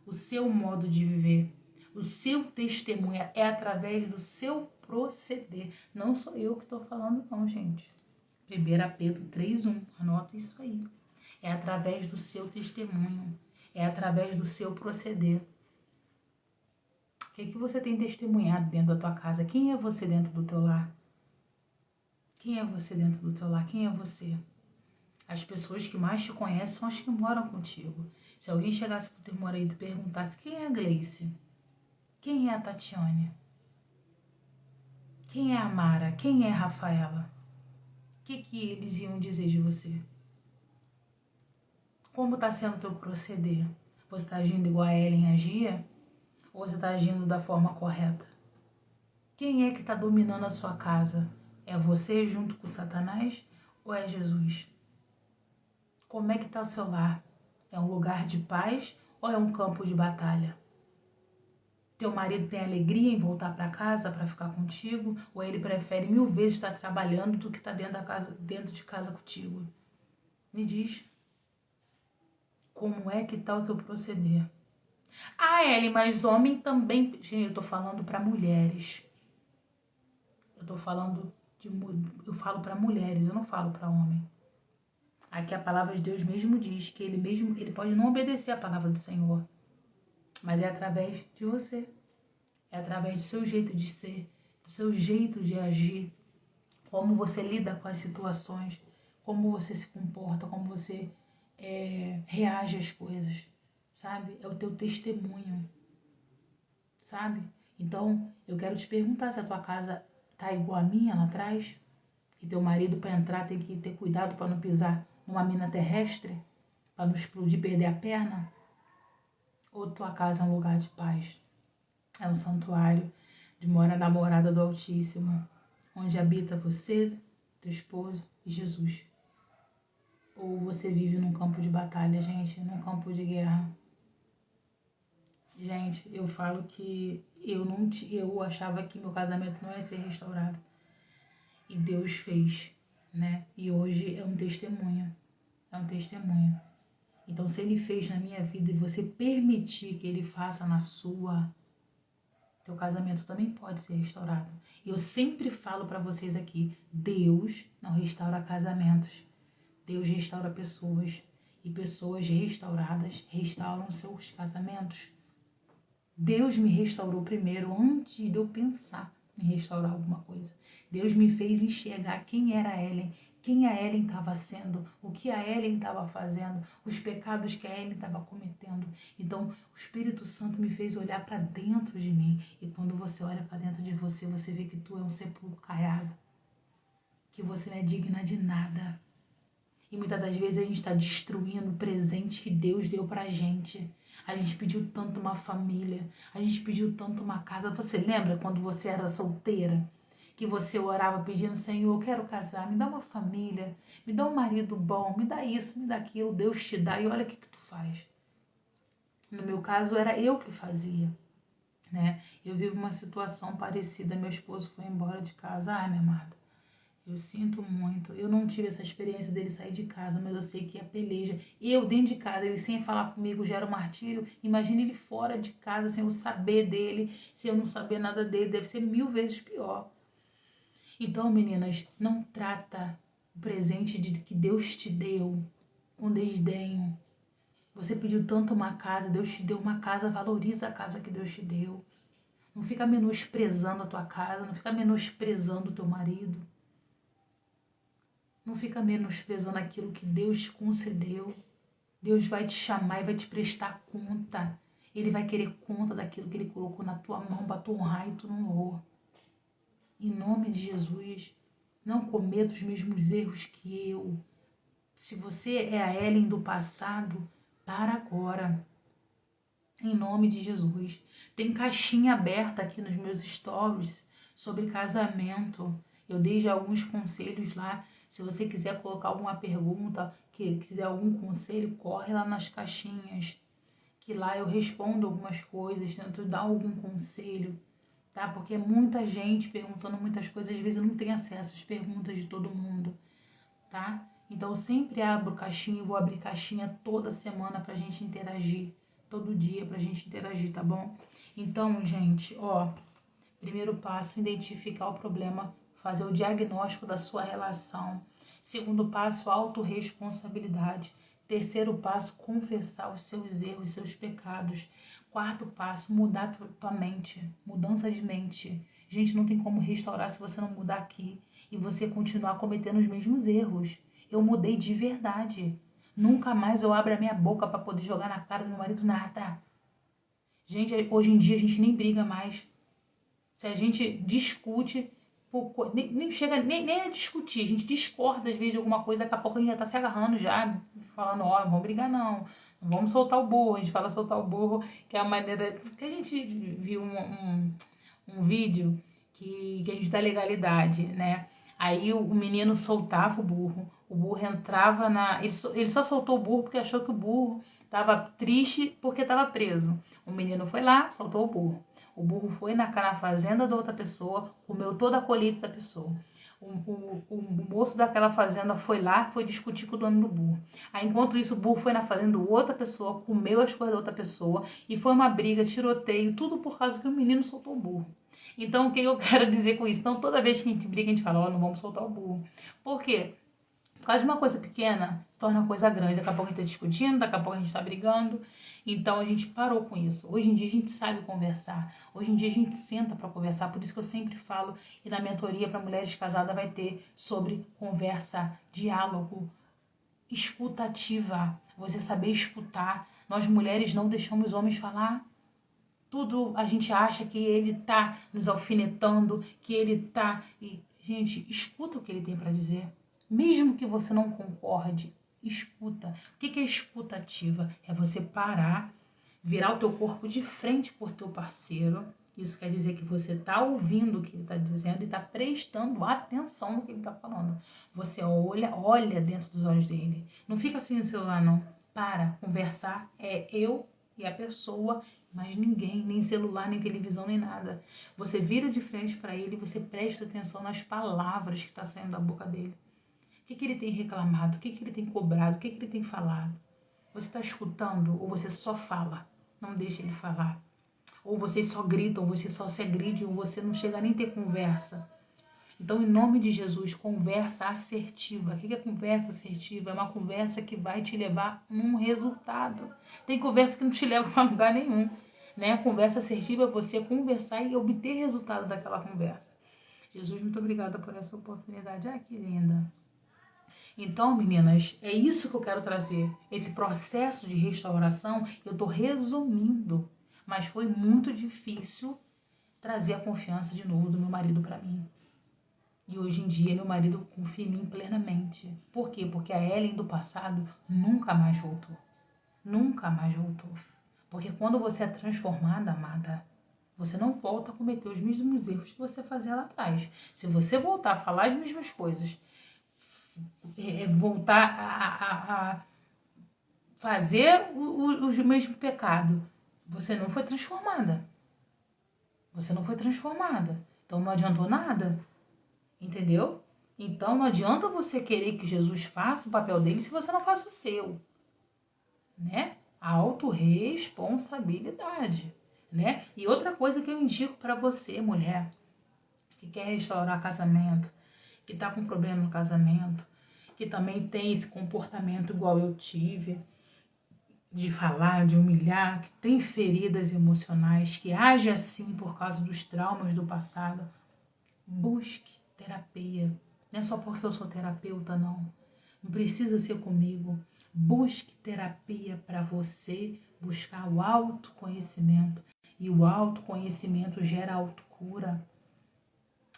o seu modo de viver, o seu testemunho. É através do seu proceder. Não sou eu que estou falando, não, gente. 1 Pedro 3:1, anota isso aí. É através do seu testemunho, é através do seu proceder. O que você tem testemunhado dentro da tua casa? Quem é você dentro do teu lar? Quem é você dentro do teu lar? Quem é você? As pessoas que mais te conhecem são as que moram contigo. Se alguém chegasse pro teu marido e perguntasse: quem é a Gleice? Quem é a Tatiane? Quem é a Mara? Quem é a Rafaela? O que eles iam dizer de você? Como está sendo o teu proceder? Você está agindo igual a Ellen agia? Ou você está agindo da forma correta? Quem é que está dominando a sua casa? É você junto com Satanás ou é Jesus? Como é que está o seu lar? É um lugar de paz ou é um campo de batalha? Teu marido tem alegria em voltar para casa para ficar contigo? Ou ele prefere 1000 vezes estar trabalhando do que estar dentro de casa contigo? Me diz. Como é que está o seu proceder? Ah, Ellen, mas homem também... Gente, eu tô falando para mulheres. Eu falo para mulheres, eu não falo para homem. Aqui a palavra de Deus mesmo diz que ele pode não obedecer a palavra do Senhor, mas é através de você. É através do seu jeito de ser, do seu jeito de agir, como você lida com as situações, como você se comporta, como você reage às coisas, sabe? É o teu testemunho, sabe? Então, eu quero te perguntar se a tua casa tá igual a minha lá atrás. E teu marido, para entrar, tem que ter cuidado para não pisar numa mina terrestre, para não explodir, perder a perna? Ou tua casa é um lugar de paz? É um santuário de mora a morada do Altíssimo, onde habita você, teu esposo e Jesus? Ou você vive num campo de batalha, gente, num campo de guerra? Gente, eu falo que eu achava que meu casamento não ia ser restaurado. E Deus fez, né? E hoje é um testemunho. É um testemunho. Então, se Ele fez na minha vida e você permitir que Ele faça na sua, teu casamento também pode ser restaurado. E eu sempre falo para vocês aqui, Deus não restaura casamentos. Deus restaura pessoas. E pessoas restauradas restauram seus casamentos. Deus me restaurou primeiro antes de eu pensar em restaurar alguma coisa. Deus me fez enxergar quem era a Ellen, quem a Ellen estava sendo, o que a Ellen estava fazendo, os pecados que a Ellen estava cometendo. Então, o Espírito Santo me fez olhar para dentro de mim. E quando você olha para dentro de você, você vê que tu é um sepulcro caiado, que você não é digna de nada. E muitas das vezes a gente está destruindo o presente que Deus deu pra gente. A gente pediu tanto uma família, a gente pediu tanto uma casa. Você lembra quando você era solteira? Que você orava pedindo, Senhor, eu quero casar, me dá uma família, me dá um marido bom, me dá isso, me dá aquilo. Deus te dá e olha o que tu faz. No meu caso era eu que fazia, né? Eu vivo uma situação parecida, meu esposo foi embora de casa. Ai, minha amada, eu sinto muito. Eu não tive essa experiência dele sair de casa, mas eu sei que a peleja. Eu dentro de casa, ele sem falar comigo gera um martírio. Imagina ele fora de casa, sem eu saber dele, sem eu não saber nada dele. Deve ser 1000 vezes pior. Então, meninas, não trata o presente que Deus te deu com desdenho. Você pediu tanto uma casa, Deus te deu uma casa, valoriza a casa que Deus te deu. Não fica menosprezando a tua casa, não fica menosprezando o teu marido. Não fica menosprezando aquilo que Deus te concedeu. Deus vai te chamar e vai te prestar conta. Ele vai querer conta daquilo que Ele colocou na tua mão para tu honrar e tu não honrou. Em nome de Jesus, não cometa os mesmos erros que eu. Se você é a Ellen do passado, para agora. Em nome de Jesus. Tem caixinha aberta aqui nos meus stories sobre casamento. Eu dei já alguns conselhos lá. Se você quiser colocar alguma pergunta, que quiser algum conselho, corre lá nas caixinhas. Que lá eu respondo algumas coisas, tento dar algum conselho, tá? Porque é muita gente perguntando muitas coisas, às vezes eu não tenho acesso às perguntas de todo mundo, tá? Então eu sempre abro caixinha e vou abrir caixinha toda semana pra gente interagir. Todo dia pra gente interagir, tá bom? Então, gente, ó, primeiro passo, identificar o problema, fazer o diagnóstico da sua relação. Segundo passo, autorresponsabilidade. Terceiro passo, confessar os seus erros, seus pecados. Quarto passo, mudar tua mente, mudança de mente. Gente, não tem como restaurar se você não mudar aqui e você continuar cometendo os mesmos erros. Eu mudei de verdade. Nunca mais eu abro a minha boca para poder jogar na cara do meu marido nada. Gente, hoje em dia a gente nem briga mais. Se a gente discute, nem chega nem a discutir, a gente discorda às vezes de alguma coisa, daqui a pouco a gente já tá se agarrando já, falando, ó, não vamos brigar não vamos soltar o burro. A gente fala soltar o burro, que é a maneira que a gente viu um vídeo que a gente dá legalidade, né? Aí o menino soltava o burro entrava ele só soltou o burro porque achou que o burro estava triste porque estava preso. O menino foi lá, soltou o burro foi na fazenda da outra pessoa, comeu toda a colheita da pessoa. O moço daquela fazenda foi lá, foi discutir com o dono do burro. Aí, enquanto isso, o burro foi na fazenda de outra pessoa, comeu as coisas da outra pessoa, e foi uma briga, tiroteio, tudo por causa que o menino soltou o burro. Então, o que eu quero dizer com isso? Então, toda vez que a gente briga, a gente fala, ó, não vamos soltar o burro. Por quê? Por causa de uma coisa pequena, se torna uma coisa grande. Daqui a pouco a gente tá discutindo, daqui a pouco a gente tá brigando. Então a gente parou com isso. Hoje em dia a gente sabe conversar. Hoje em dia a gente senta para conversar. Por isso que eu sempre falo, e na mentoria para mulheres casadas vai ter sobre conversa, diálogo, escuta ativa. Você saber escutar. Nós mulheres não deixamos os homens falar. Tudo a gente acha que ele tá nos alfinetando, que ele tá Gente, escuta o que ele tem para dizer. Mesmo que você não concorde, escuta. O que é escuta ativa? É você parar, virar o teu corpo de frente por teu parceiro. Isso quer dizer que você está ouvindo o que ele está dizendo e está prestando atenção no que ele está falando. Você olha dentro dos olhos dele. Não fica assim no celular, não. Para, conversar é eu e a pessoa, mas ninguém, nem celular, nem televisão, nem nada. Você vira de frente para ele e você presta atenção nas palavras que estão saindo da boca dele. O que ele tem reclamado? O que ele tem cobrado? O que ele tem falado? Você está escutando ou você só fala? Não deixa ele falar. Ou vocês só gritam, ou você só se agride, ou você não chega nem a ter conversa. Então, em nome de Jesus, conversa assertiva. O que é conversa assertiva? É uma conversa que vai te levar a um resultado. Tem conversa que não te leva a lugar nenhum. Né? A conversa assertiva é você conversar e obter resultado daquela conversa. Jesus, muito obrigada por essa oportunidade. Ah, que linda. Então, meninas, é isso que eu quero trazer. Esse processo de restauração, eu estou resumindo. Mas foi muito difícil trazer a confiança de novo do meu marido para mim. E hoje em dia, meu marido confia em mim plenamente. Por quê? Porque a Ellen do passado nunca mais voltou. Nunca mais voltou. Porque quando você é transformada, amada, você não volta a cometer os mesmos erros que você fazia lá atrás. Se você voltar a falar as mesmas coisas, voltar a fazer o mesmo pecado, você não foi transformada. Você não foi transformada. Então não adiantou nada. Entendeu? Então não adianta você querer que Jesus faça o papel dele se você não faça o seu. Né? A autorresponsabilidade. Né? E outra coisa que eu indico para você, mulher, que quer restaurar casamento, que está com problema no casamento, que também tem esse comportamento igual eu tive, de falar, de humilhar, que tem feridas emocionais, que age assim por causa dos traumas do passado, busque terapia. Não é só porque eu sou terapeuta, não. Não precisa ser comigo. Busque terapia para você buscar o autoconhecimento. E o autoconhecimento gera autocura.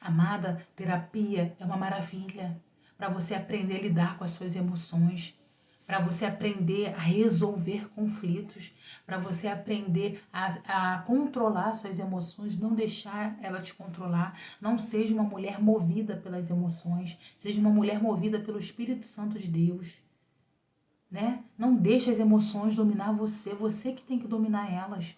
Amada, terapia é uma maravilha para você aprender a lidar com as suas emoções, para você aprender a resolver conflitos, para você aprender a controlar suas emoções, não deixar ela te controlar. Não seja uma mulher movida pelas emoções, seja uma mulher movida pelo Espírito Santo de Deus. Né? Não deixe as emoções dominar você, você que tem que dominar elas.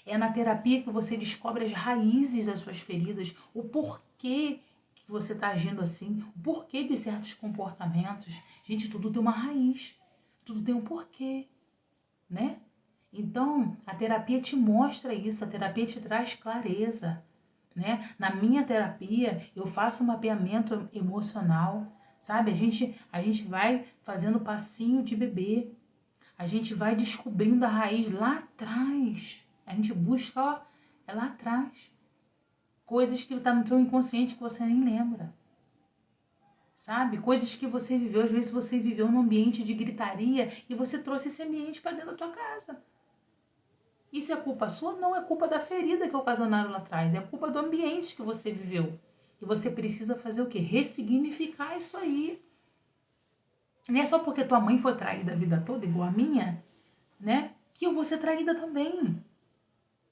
É na terapia que você descobre as raízes das suas feridas, o porquê que você está agindo assim, o porquê de certos comportamentos. Gente, tudo tem uma raiz, tudo tem um porquê, né? Então, a terapia te mostra isso, a terapia te traz clareza, né? Na minha terapia, eu faço um mapeamento emocional, sabe? A gente vai fazendo passinho de bebê, a gente vai descobrindo a raiz lá atrás. A gente busca, ó, é lá atrás. Coisas que estão no teu inconsciente que você nem lembra. Sabe? Coisas que você viveu. Às vezes você viveu num ambiente de gritaria e você trouxe esse ambiente para dentro da tua casa. Isso é culpa sua? Não, é culpa da ferida que ocasionaram lá atrás. É culpa do ambiente que você viveu. E você precisa fazer o quê? Ressignificar isso aí. Não é só porque tua mãe foi traída a vida toda, igual a minha, né? Que eu vou ser traída também.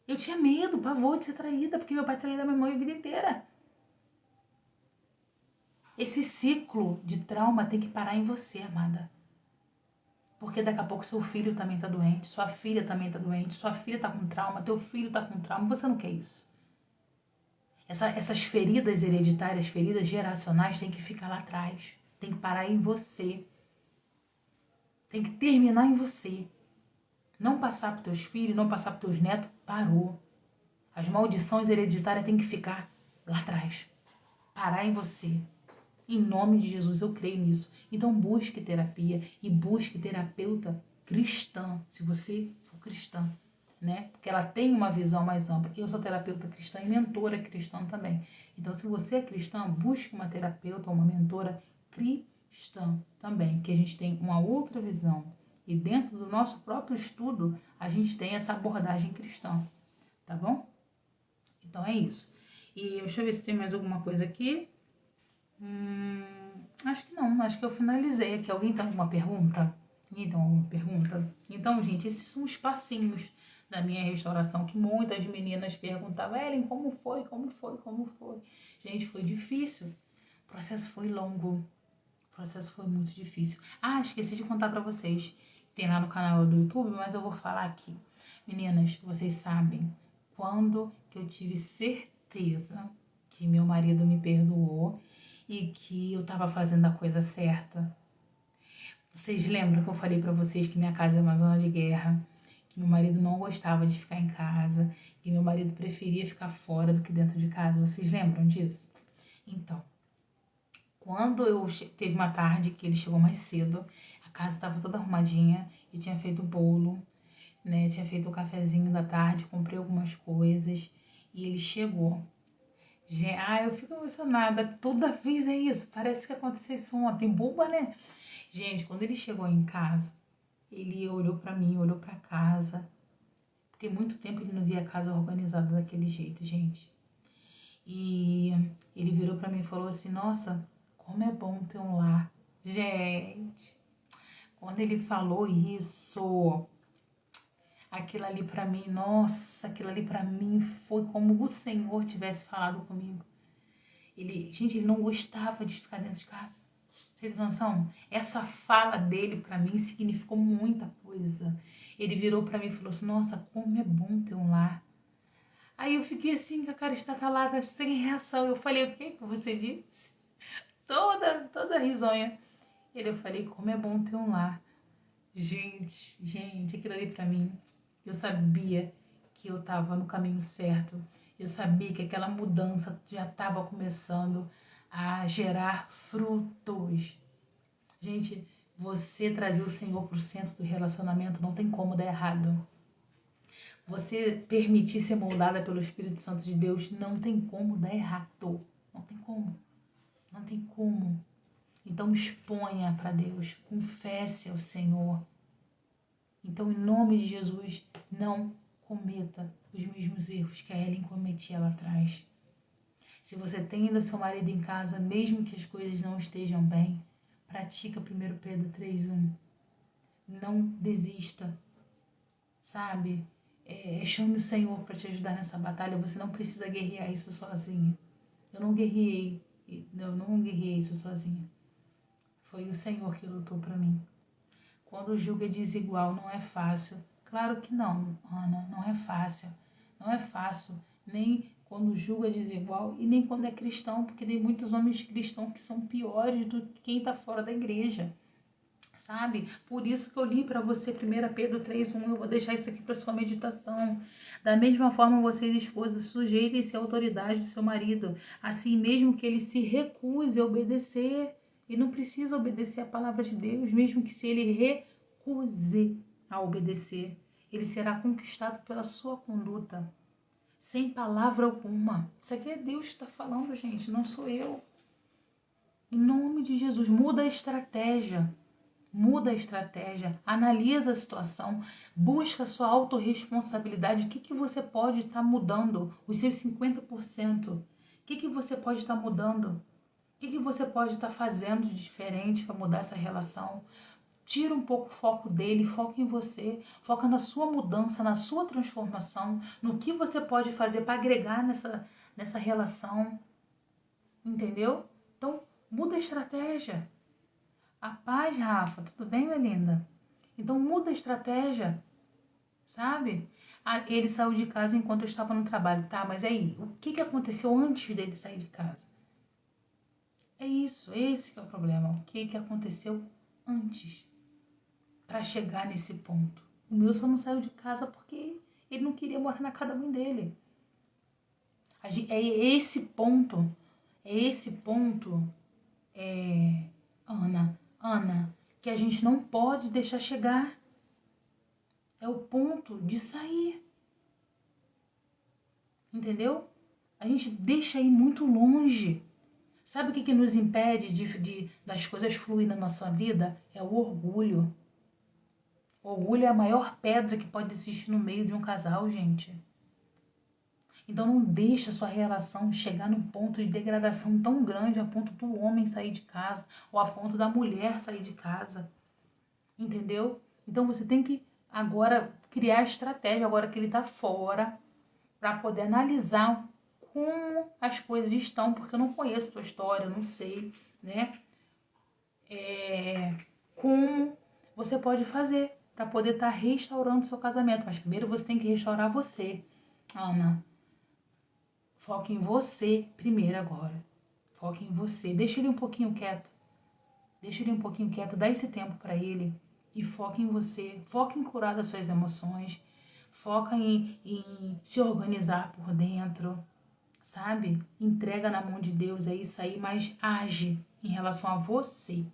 Eu tinha medo, pavor de ser traída, porque meu pai traía minha mãe a vida inteira. Esse ciclo de trauma tem que parar em você, amada. Porque daqui a pouco seu filho também tá doente, sua filha também tá doente, sua filha tá com trauma, teu filho tá com trauma, você não quer isso. Essas feridas hereditárias, feridas geracionais tem que ficar lá atrás. Tem que parar em você. Tem que terminar em você. Não passar para teus filhos, não passar para teus netos, parou. As maldições hereditárias têm que ficar lá atrás. Parar em você. Em nome de Jesus, eu creio nisso. Então busque terapia e busque terapeuta cristã, se você for cristã, né? Porque ela tem uma visão mais ampla. Eu sou terapeuta cristã e mentora cristã também. Então, se você é cristã, busque uma terapeuta ou uma mentora cristã também, que a gente tem uma outra visão. E dentro do nosso próprio estudo, a gente tem essa abordagem cristã, tá bom? Então é isso. E deixa eu ver se tem mais alguma coisa aqui. Acho que não, acho que eu finalizei aqui. Alguém tem alguma pergunta? Ninguém tem alguma pergunta? Então, gente, esses são os passinhos da minha restauração que muitas meninas perguntavam: Ellen, como foi? Como foi? Como foi? Gente, foi difícil. O processo foi longo. O processo foi muito difícil. Ah, esqueci de contar pra vocês. Tem lá no canal do YouTube, mas eu vou falar aqui. Meninas, vocês sabem quando que eu tive certeza que meu marido me perdoou e que eu tava fazendo a coisa certa? Vocês lembram que eu falei pra vocês que minha casa é uma zona de guerra? Que meu marido não gostava de ficar em casa? Que meu marido preferia ficar fora do que dentro de casa? Vocês lembram disso? Então, quando teve uma tarde que ele chegou mais cedo, a casa estava toda arrumadinha, eu tinha feito bolo, né? Tinha feito o cafezinho da tarde, comprei algumas coisas e ele chegou. Eu fico emocionada, toda vez é isso, parece que aconteceu isso ontem, boba, né? Gente, quando ele chegou em casa, ele olhou pra mim, olhou pra casa, porque muito tempo ele não via a casa organizada daquele jeito, gente. E ele virou pra mim e falou assim: Nossa, como é bom ter um lar. Gente, quando ele falou isso, aquilo ali pra mim, nossa, aquilo ali pra mim foi como o Senhor tivesse falado comigo. Gente, ele não gostava de ficar dentro de casa. Vocês têm noção? Essa fala dele pra mim significou muita coisa. Ele virou pra mim e falou assim: Nossa, como é bom ter um lar. Aí eu fiquei assim, com a cara estatalada, sem reação. Eu falei: O que você disse? Toda risonha. Eu falei: Como é bom ter um lar. Gente, aquilo ali pra mim, eu sabia que eu tava no caminho certo. Eu sabia que aquela mudança já estava começando a gerar frutos. Gente, você trazer o Senhor pro centro do relacionamento não tem como dar errado. Você permitir ser moldada pelo Espírito Santo de Deus não tem como dar errado. Não tem como. Não tem como. Então exponha para Deus, confesse ao Senhor. Então, em nome de Jesus, não cometa os mesmos erros que a Ellen cometia lá atrás. Se você tem ainda seu marido em casa, mesmo que as coisas não estejam bem, pratica 1 Pedro 3:1. Não desista, sabe? Chame o Senhor para te ajudar nessa batalha. Você não precisa guerrear isso sozinha. Eu não guerreei isso sozinha. Foi o Senhor que lutou para mim. Quando o jugo é desigual, não é fácil. Claro que não, Ana, não é fácil. Não é fácil, nem quando o jugo é desigual e nem quando é cristão, porque tem muitos homens cristãos que são piores do que quem está fora da igreja, sabe? Por isso que eu li para você 1 Pedro 3:1, eu vou deixar isso aqui para sua meditação. Da mesma forma, vocês, esposas, sujeitem-se à autoridade do seu marido, assim mesmo que ele se recuse a obedecer. E não precisa obedecer a palavra de Deus, mesmo que se ele recuse a obedecer, ele será conquistado pela sua conduta, sem palavra alguma. Isso aqui é Deus que está falando, gente, não sou eu. Em nome de Jesus, muda a estratégia. Muda a estratégia, analisa a situação, busca a sua autorresponsabilidade. O que você pode estar mudando? Os seus 50%. O que você pode estar mudando? O que você pode estar fazendo de diferente para mudar essa relação? Tira um pouco o foco dele, foca em você, foca na sua mudança, na sua transformação, no que você pode fazer para agregar nessa relação, entendeu? Então, muda a estratégia. A paz, Rafa, tudo bem, minha linda? Então, muda a estratégia, sabe? Ele saiu de casa enquanto eu estava no trabalho, tá? Mas aí, o que aconteceu antes dele sair de casa? É isso, esse que é o problema. O que aconteceu antes para chegar nesse ponto? O meu só não saiu de casa porque ele não queria morar na casa da mãe dele. É esse ponto, Ana, que a gente não pode deixar chegar. É o ponto de sair. Entendeu? A gente deixa ir muito longe. Sabe o que nos impede das coisas fluírem na nossa vida? É o orgulho. O orgulho é a maior pedra que pode existir no meio de um casal, gente. Então não deixa a sua relação chegar num ponto de degradação tão grande a ponto do homem sair de casa ou a ponto da mulher sair de casa. Entendeu? Então você tem que agora criar estratégia, agora que ele está fora, para poder analisar como as coisas estão, porque eu não conheço a tua história, eu não sei, né? Como você pode fazer para poder estar restaurando seu casamento. Mas primeiro você tem que restaurar você, Ana. Foca em você primeiro agora. Foca em você. Deixa ele um pouquinho quieto. Deixa ele um pouquinho quieto. Dá esse tempo para ele. E foca em você. Foca em curar das suas emoções. Foca em se organizar por dentro. Sabe? Entrega na mão de Deus, é isso aí. Mas age em relação a você.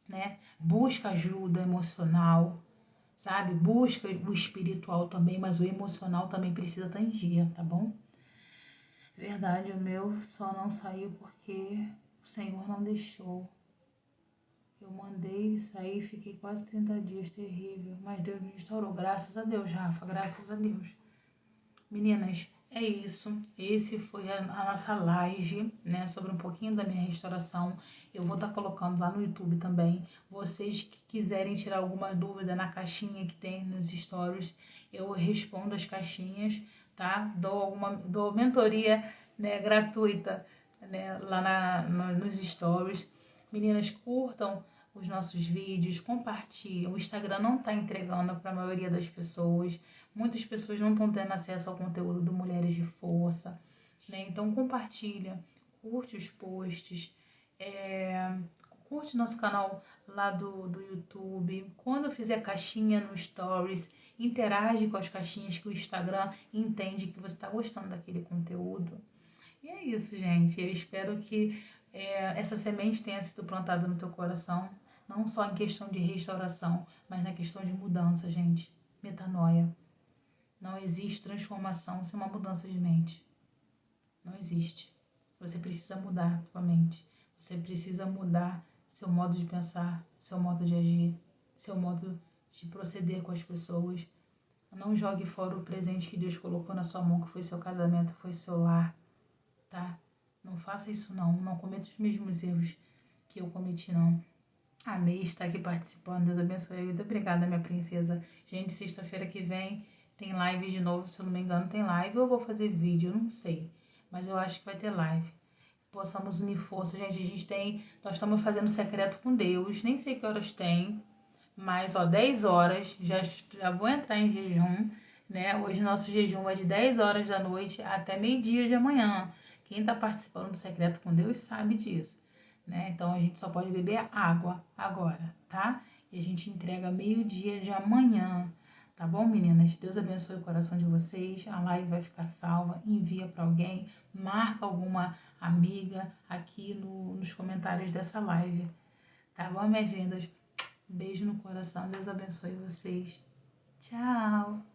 Né? Busca ajuda emocional. Sabe? Busca o espiritual também. Mas o emocional também precisa estar em dia, tá bom? Verdade, o meu só não saiu porque o Senhor não deixou. Eu mandei sair e fiquei quase 30 dias, terrível. Mas Deus me restaurou. Graças a Deus, Rafa, graças a Deus. Meninas, é isso. Esse foi a nossa live, né? Sobre um pouquinho da minha restauração. Eu vou estar colocando lá no YouTube também. Vocês que quiserem tirar alguma dúvida na caixinha que tem nos stories, eu respondo as caixinhas, tá? Dou mentoria, né, gratuita, né, lá nos stories. Meninas, curtam os nossos vídeos, compartilhem. O Instagram não está entregando para a maioria das pessoas. Muitas pessoas não estão tendo acesso ao conteúdo do Mulheres de Força, né? Então compartilha, curte os posts, curte nosso canal lá do YouTube. Quando eu fizer caixinha no Stories, interage com as caixinhas que o Instagram entende que você está gostando daquele conteúdo. E é isso, gente. Eu espero que essa semente tenha sido plantada no teu coração, não só em questão de restauração, mas na questão de mudança, gente. Metanoia. Não existe transformação sem uma mudança de mente. Não existe. Você precisa mudar sua mente. Você precisa mudar seu modo de pensar, seu modo de agir, seu modo de proceder com as pessoas. Não jogue fora o presente que Deus colocou na sua mão, que foi seu casamento, foi seu lar, tá? Não faça isso não. Não cometa os mesmos erros que eu cometi, não. Amei estar aqui participando. Deus abençoe. Muito obrigada, minha princesa. Gente, sexta-feira que vem tem live de novo, se eu não me engano, tem live. Ou eu vou fazer vídeo, eu não sei. Mas eu acho que vai ter live. Possamos unir força. Gente, nós estamos fazendo secreto com Deus. Nem sei que horas tem. Mas, 10 horas. Já vou entrar em jejum, né? Hoje nosso jejum é de 10 horas da noite até meio-dia de amanhã. Quem está participando do secreto com Deus sabe disso, né? Então a gente só pode beber água agora, tá? E a gente entrega meio-dia de amanhã, tá bom, meninas? Deus abençoe o coração de vocês. A live vai ficar salva. Envia para alguém, marca alguma amiga aqui nos comentários dessa live, tá bom, minhas lindas? Beijo no coração. Deus abençoe vocês. Tchau!